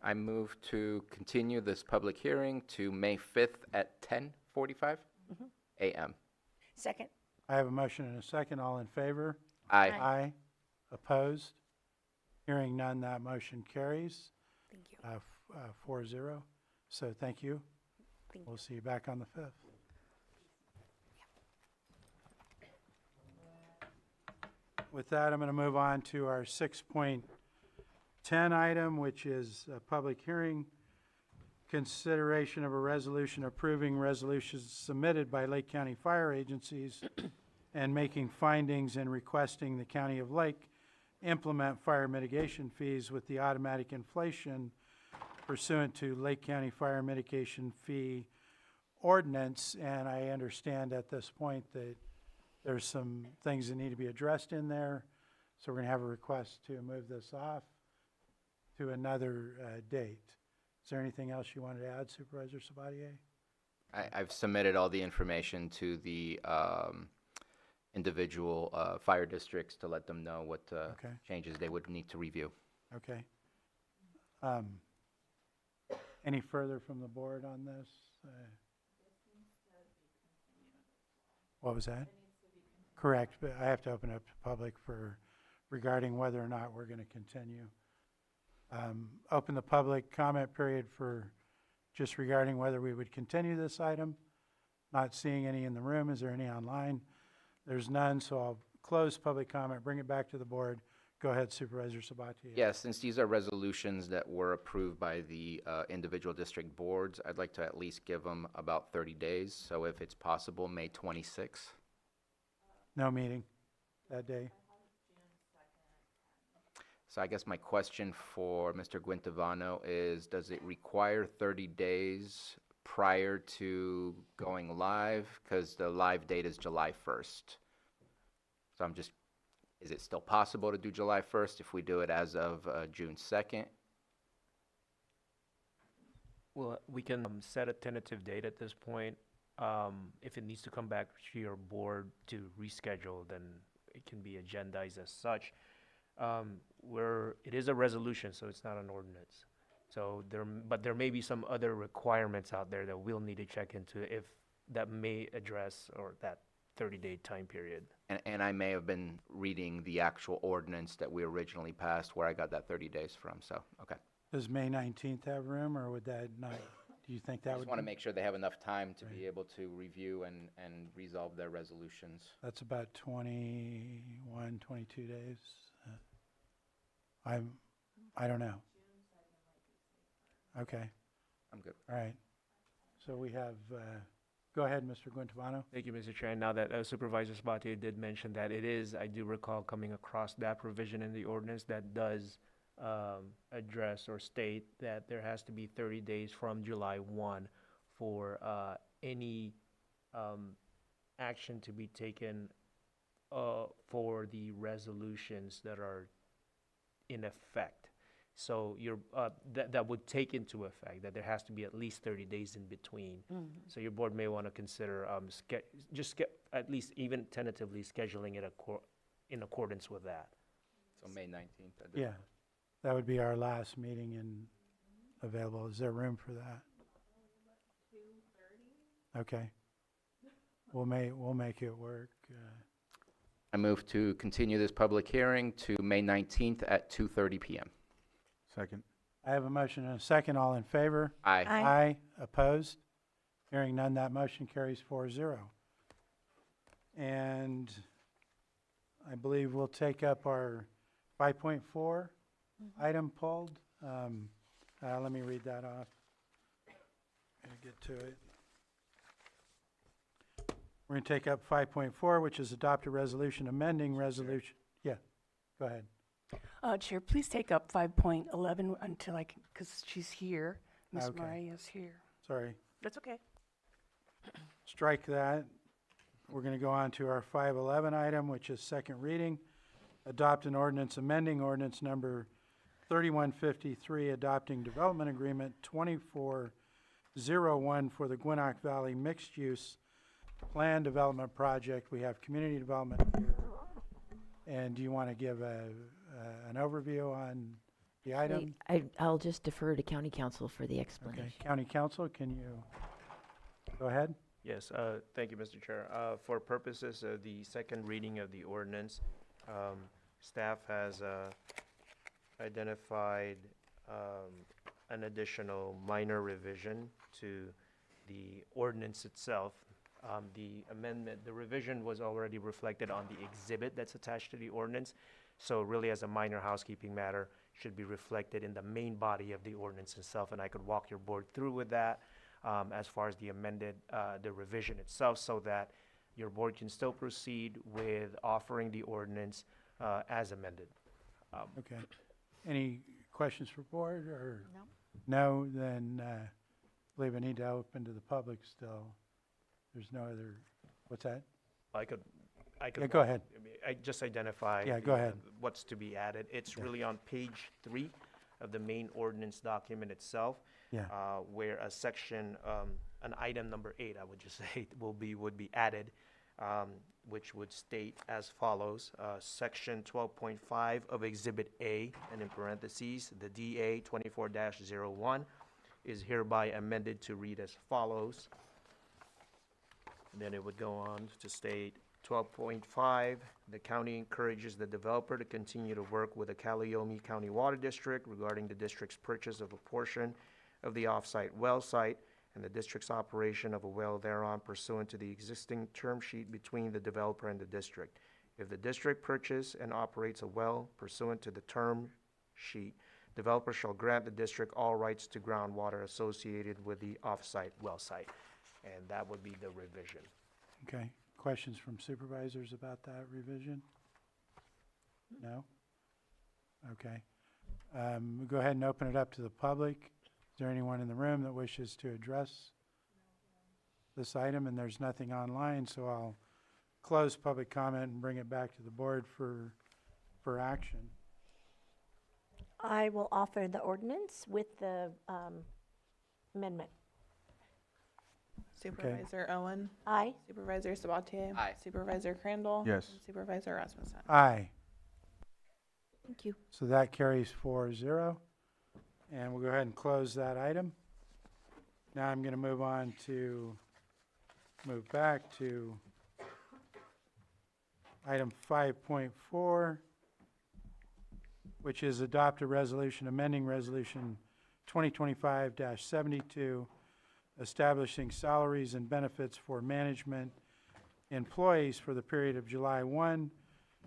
I move to continue this public hearing to May 5th at 10:45 a.m. Second. I have a motion and a second. All in favor? Aye. Aye. Opposed? Hearing none, that motion carries. Thank you. 4-0. So thank you. We'll see you back on the 5th. With that, I'm going to move on to our 6.10 item, which is a public hearing. Consideration of a resolution approving resolutions submitted by Lake County fire agencies and making findings and requesting the County of Lake implement fire mitigation fees with the automatic inflation pursuant to Lake County Fire Mitigation Fee Ordinance. And I understand at this point that there's some things that need to be addressed in there. So we're going to have a request to move this off to another date. Is there anything else you wanted to add, Supervisor Sabatier? I've submitted all the information to the individual fire districts to let them know what changes they would need to review. Okay. Any further from the board on this? What was that? Correct, but I have to open up to public for regarding whether or not we're going to continue. Open the public comment period for just regarding whether we would continue this item. Not seeing any in the room. Is there any online? There's none, so I'll close public comment, bring it back to the board. Go ahead, Supervisor Sabatier. Yes, since these are resolutions that were approved by the individual district boards, I'd like to at least give them about 30 days. So if it's possible, May 26th. No meeting. that day? So I guess my question for Mr. Guintavano is, does it require 30 days prior to going live? Because the live date is July 1st. So is it still possible to do July 1st if we do it as of June 2nd? Well, we can set a tentative date at this point. If it needs to come back to your board to reschedule, then it can be agendized as such. It is a resolution, so it's not an ordinance. So but there may be some other requirements out there that we'll need to check into if that may address or that 30-day time period. And I may have been reading the actual ordinance that we originally passed where I got that 30 days from, so, okay. Does May 19th have room, or would that not, do you think that I would? just want to make sure they have enough time to be able to review and resolve their resolutions. That's about 21, 22 days. I don't know. Okay, I'm good. all right. So we have, go ahead, Mr. Guintavano. Thank you, Mr. Chair. Now that Supervisor Sabatier did mention that it is, I do recall coming across that provision in the ordinance that does address or state that there has to be 30 days from July 1 for any action to be taken for the resolutions that are in effect. So that would take into effect that there has to be at least 30 days in between. So your board may want to consider at least even tentatively scheduling it in accordance with that. So May 19th. Yeah, that would be our last meeting and available. Is there room for that? 2:30. Okay. We'll make it work. I move to continue this public hearing to May 19th at 2:30 p.m. Second. I have a motion and a second. All in favor? Aye. Aye. Opposed? Hearing none, that motion carries 4-0. And I believe we'll take up our 5.4 item pulled. Let me read that off. Gotta get to it. We're going to take up 5.4, which is adopt a resolution amending resolution. Yeah, go ahead. Chair, please take up 5.11 until because she's here. Ms. Okay. Murray is here. Sorry. That's okay. Strike that. We're going to go on to our 5.11 item, which is second reading. Adopt an ordinance amending ordinance number 3153, adopting development agreement 2401 for the Gwinnett Valley Mixed-Use Plan Development Project. We have community development here. And do you want to give an overview on the item? I'll just defer to County Council for the explanation. Okay. County Council, can you go ahead? Yes, thank you, Mr. Chair. For purposes of the second reading of the ordinance, staff has identified an additional minor revision to the ordinance itself. The amendment, the revision was already reflected on the exhibit that's attached to the ordinance. So really, as a minor housekeeping matter, should be reflected in the main body of the ordinance itself. And I could walk your board through with that as far as the the revision itself, so that your board can still proceed with offering the ordinance as amended. Okay. Any questions for board or? No. No, then I believe I need to open to the public still. There's no other, what's that? I could. Yeah, go ahead. I just identify. Yeah, go ahead. What's to be added. It's Okay. really on page 3 of the main ordinance document itself. Yeah. Where a section, an item number 8, I would just say, would be added, which would state as follows, section 12.5 of Exhibit A, and in parentheses, the DA 24-01 is hereby amended to read as follows. And then it would go on to state 12.5, the county encourages the developer to continue to work with the Calliope County Water District regarding the district's purchase of a portion of the off-site well site and the district's operation of a well thereon pursuant to the existing term sheet between the developer and the district. If the district purchases and operates a well pursuant to the term sheet, developer shall grant the district all rights to groundwater associated with the off-site well site. And that would be the revision. Okay. Questions from supervisors about that revision? No? Okay. We'll go ahead and open it up to the public. Is there anyone in the room that wishes to address this item? And there's nothing online, so I'll close public comment and bring it back to the board for action. I will offer the ordinance with the amendment. Supervisor Owen. Aye. Supervisor Sabatier. Aye. Supervisor Crandall. Yes. And Supervisor Rasmussen. Aye. Thank you. So that carries 4-0. And we'll go ahead and close that item. Now I'm going to move back to item 5.4, which is adopt a resolution amending resolution 2025-72, establishing salaries and benefits for management employees for the period of July 1,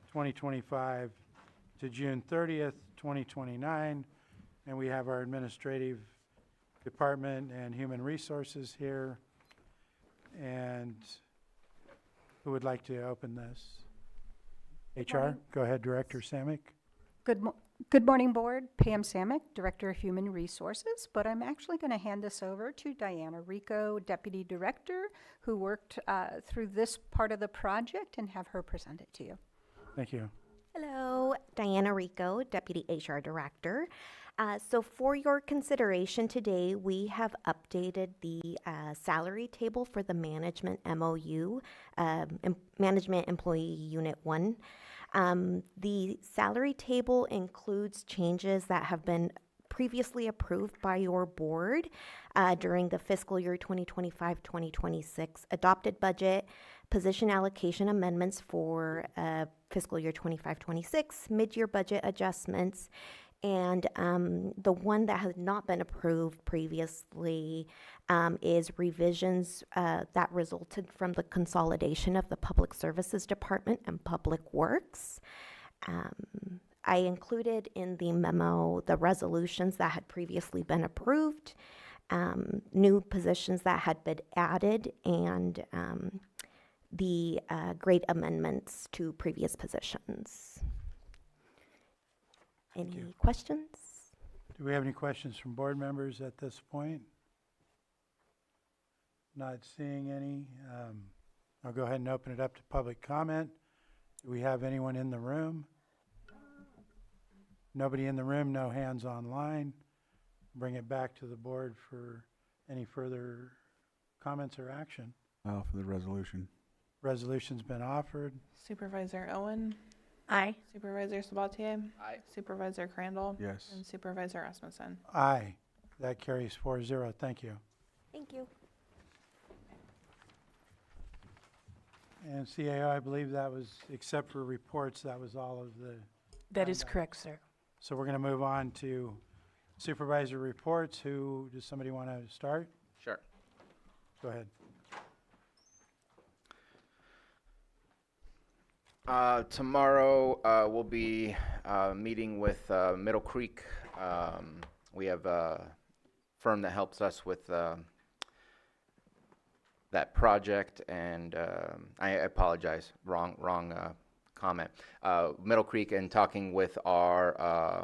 2025 to June 30th, 2029. And we have our administrative department and human resources here. And who would like to open this? HR, go ahead, Director Samick. Good morning, Board. Pam Samick, Director of Human Resources, but I'm actually going to hand this over to Diana Rico, Deputy Director, who worked through this part of the project, and have her present it to you. Thank you. Hello, Diana Rico, Deputy HR Director. So for your consideration today, we have updated the salary table for the management MOU, Management Employee Unit 1. The salary table includes changes that have been previously approved by your board during the fiscal year 2025-2026 adopted budget, position allocation amendments for fiscal year 25-26, mid-year budget adjustments, and the one that has not been approved previously is revisions that resulted from the consolidation of the Public Services Department and Public Works. I included in the memo the resolutions that had previously been approved, new positions that had been added, and the grade amendments to previous positions. Any questions? Do we have any questions from board members at this point? Not seeing any. I'll go ahead and open it up to public comment. Do we have anyone in the room? Nobody in the room, no hands online. Bring it back to the board for any further comments or action. For the resolution. Resolution's been offered. Supervisor Owen. Aye. Supervisor Sabatier. Aye. Supervisor Crandall. Yes. And Supervisor Rasmussen. Aye. That carries 4-0. Thank you. Thank you. And CAO, I believe that was, except for reports, that was all of the. That is correct, sir. So we're going to move on to supervisor reports. Does somebody want to start? Sure. Go ahead. Tomorrow, we'll be meeting with Middle Creek. We have a firm that helps us with that project, and I apologize, wrong comment. Middle Creek, and talking with our,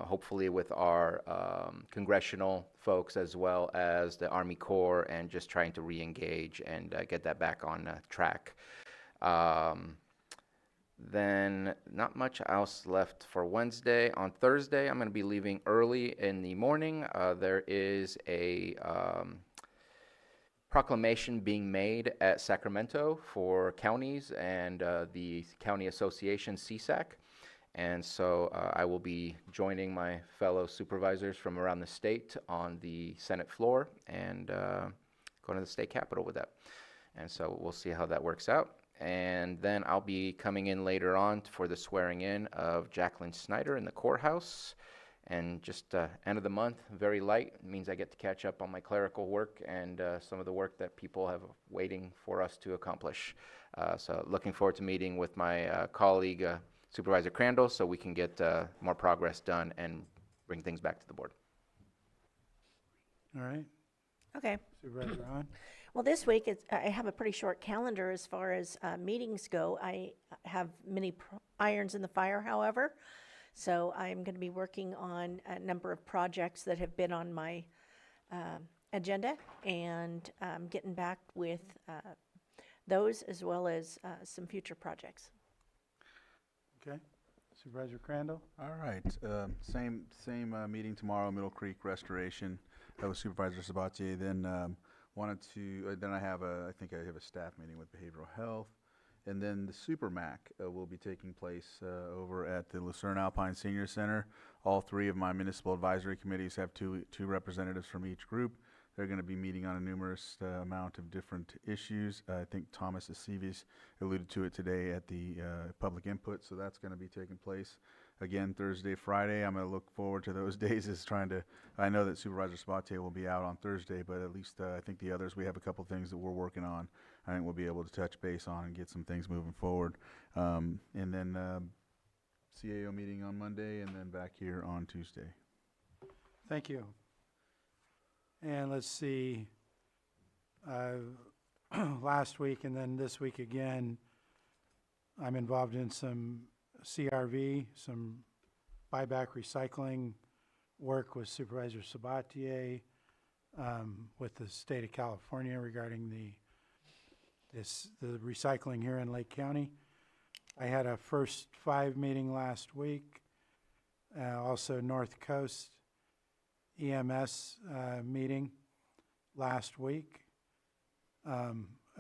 hopefully with our congressional folks, as well as the Army Corps, and just trying to re-engage and get that back on track. Then not much else left for Wednesday. On Thursday, I'm going to be leaving early in the morning. There is a proclamation being made at Sacramento for counties and the County Association, CSAC. And so I will be joining my fellow supervisors from around the state on the Senate floor and going to the state capitol with that. And so we'll see how that works out. And then I'll be coming in later on for the swearing in of Jacqueline Snyder in the courthouse. And just end of the month, very light. It means I get to catch up on my clerical work and some of the work that people have waiting for us to accomplish. So looking forward to meeting with my colleague, Supervisor Crandall, so we can get more progress done and bring things back to the board. All right. Okay. Supervisor on. Well, this week I have a pretty short calendar as far as meetings go. I have many irons in the fire, however. So I'm going to be working on a number of projects that have been on my agenda and getting back with those as well as some future projects. Okay. Supervisor Crandall? All right, same meeting tomorrow, Middle Creek Restoration, with Supervisor Sabatier. Then then I think I have a staff meeting with Behavioral Health. And then the Super MAC will be taking place over at the Lucerne Alpine Senior Center. All three of my municipal advisory committees have two representatives from each group. They're going to be meeting on a numerous amount of different issues. I think Thomas Aceves alluded to it today at the public input, so that's going to be taking place again Thursday, Friday. I'm going to look forward to those days I know that Supervisor Sabatier will be out on Thursday, but at least I think the others, we have a couple things that we're working on. I think we'll be able to touch base on and get some things moving forward. And then CAO meeting on Monday, and then back here on Tuesday. Thank you. And let's see, last week and then this week again, I'm involved in some CRV, some buyback recycling work with Supervisor Sabatier with the state of California regarding the recycling here in Lake County. I had a first 5 meeting last week, also North Coast EMS meeting last week.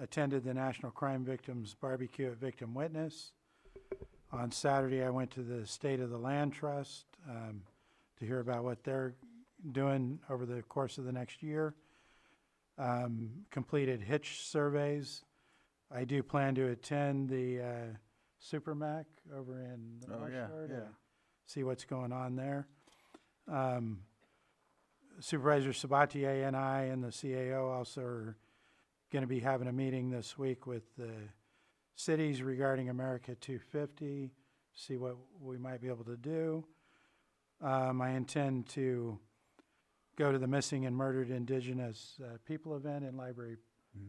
Attended the National Crime Victims Barbecue at Victim Witness. On Saturday, I went to the State of the Land Trust to hear about what they're doing over the course of the next year. Completed hitch surveys. I do plan to attend the Super MAC over in the North Shore to see what's going on there. Supervisor Sabatier and I and the CAO also are going to be having a meeting this week with the cities regarding America 250, see what we might be able to do. I intend to go to the Missing and Murdered Indigenous People event in Library,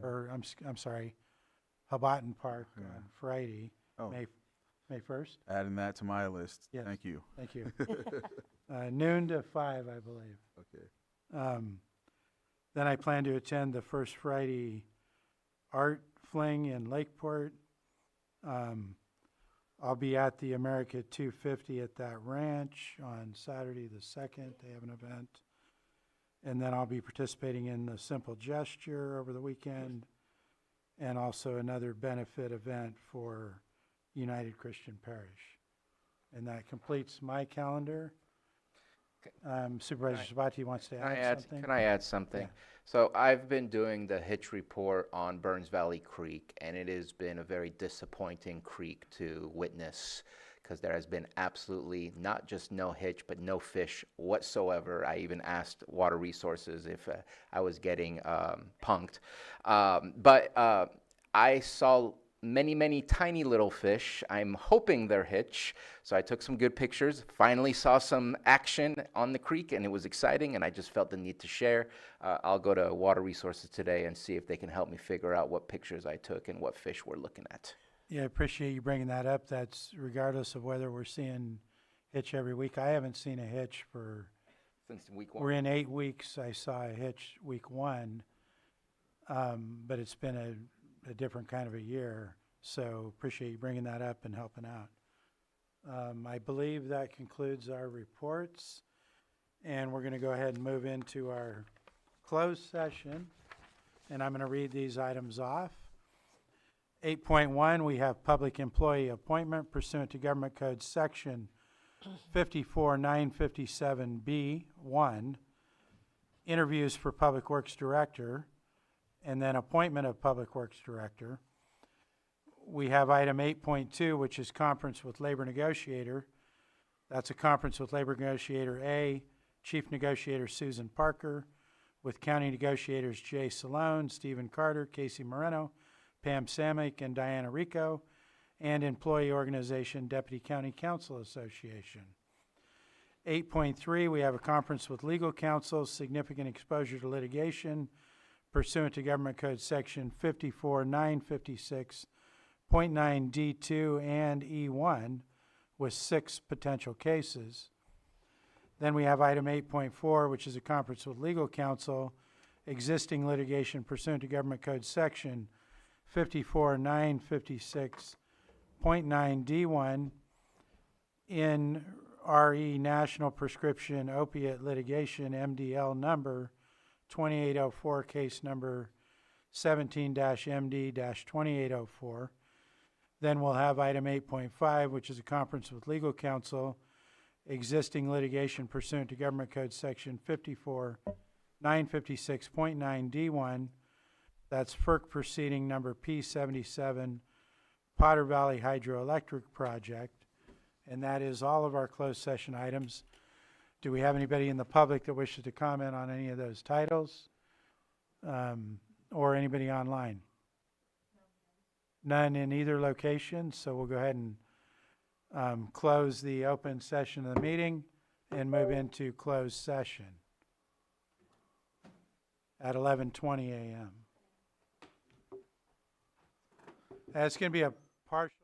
or I'm sorry, Hobotton Park on Friday, May 1st. Adding that to my list. Yes. Thank you. Thank you. Noon to 5, I believe. Okay. Then I plan to attend the First Friday Art Fling in Lakeport. I'll be at the America 250 at that ranch on Saturday the 2nd. They have an event. And then I'll be participating in the Simple Gesture over the weekend, and also another benefit event for United Christian Parish. And that completes my calendar. Supervisor Sabatier wants to add something. Can I add something? Yeah. So I've been doing the hitch report on Burns Valley Creek, and it has been a very disappointing creek to witness because there has been absolutely not just no hitch, but no fish whatsoever. I even asked Water Resources if I was getting punked. But I saw many tiny little fish. I'm hoping they're hitch. So I took some good pictures, finally saw some action on the creek, and it was exciting, and I just felt the need to share. I'll go to Water Resources today and see if they can help me figure out what pictures I took and what fish we're looking at. Yeah, I appreciate you bringing that up. That's regardless of whether we're seeing hitch every week. I haven't seen a hitch since week 1. We're in 8 weeks. I saw a hitch week 1, but it's been a different kind of a year. So appreciate you bringing that up and helping out. I believe that concludes our reports, and we're going to go ahead and move into our closed session, and I'm going to read these items off. 8.1, we have public employee appointment pursuant to Government Code Section 54957B1, interviews for Public Works Director, and then appointment of Public Works Director. We have item 8.2, which is conference with labor negotiator. That's a conference with labor negotiator A, Chief Negotiator Susan Parker, with county negotiators Jay Salone, Stephen Carter, Casey Moreno, Pam Samick, and Diana Rico, and employee organization Deputy County Council Association. 8.3, we have a conference with legal counsel, significant exposure to litigation, pursuant to Government Code Section 54956.9 D2 and E1, with 6 potential cases. Then we have item 8.4, which is a conference with legal counsel, existing litigation pursuant to Government Code Section 54.956.9D1 in RE National Prescription Opiate Litigation, MDL number 2804, case number 17-MD-2804. Then we'll have item 8.5, which is a conference with legal counsel, existing litigation pursuant to Government Code Section 54.956.9D1. That's FERC proceeding number P77, Potter Valley Hydroelectric Project. And that is all of our closed session items. Do we have anybody in the public that wishes to comment on any of those titles? Or anybody online? None in either location, so we'll go ahead and close the open session of the meeting and move into closed session at 11:20 a.m. It's going to be a partial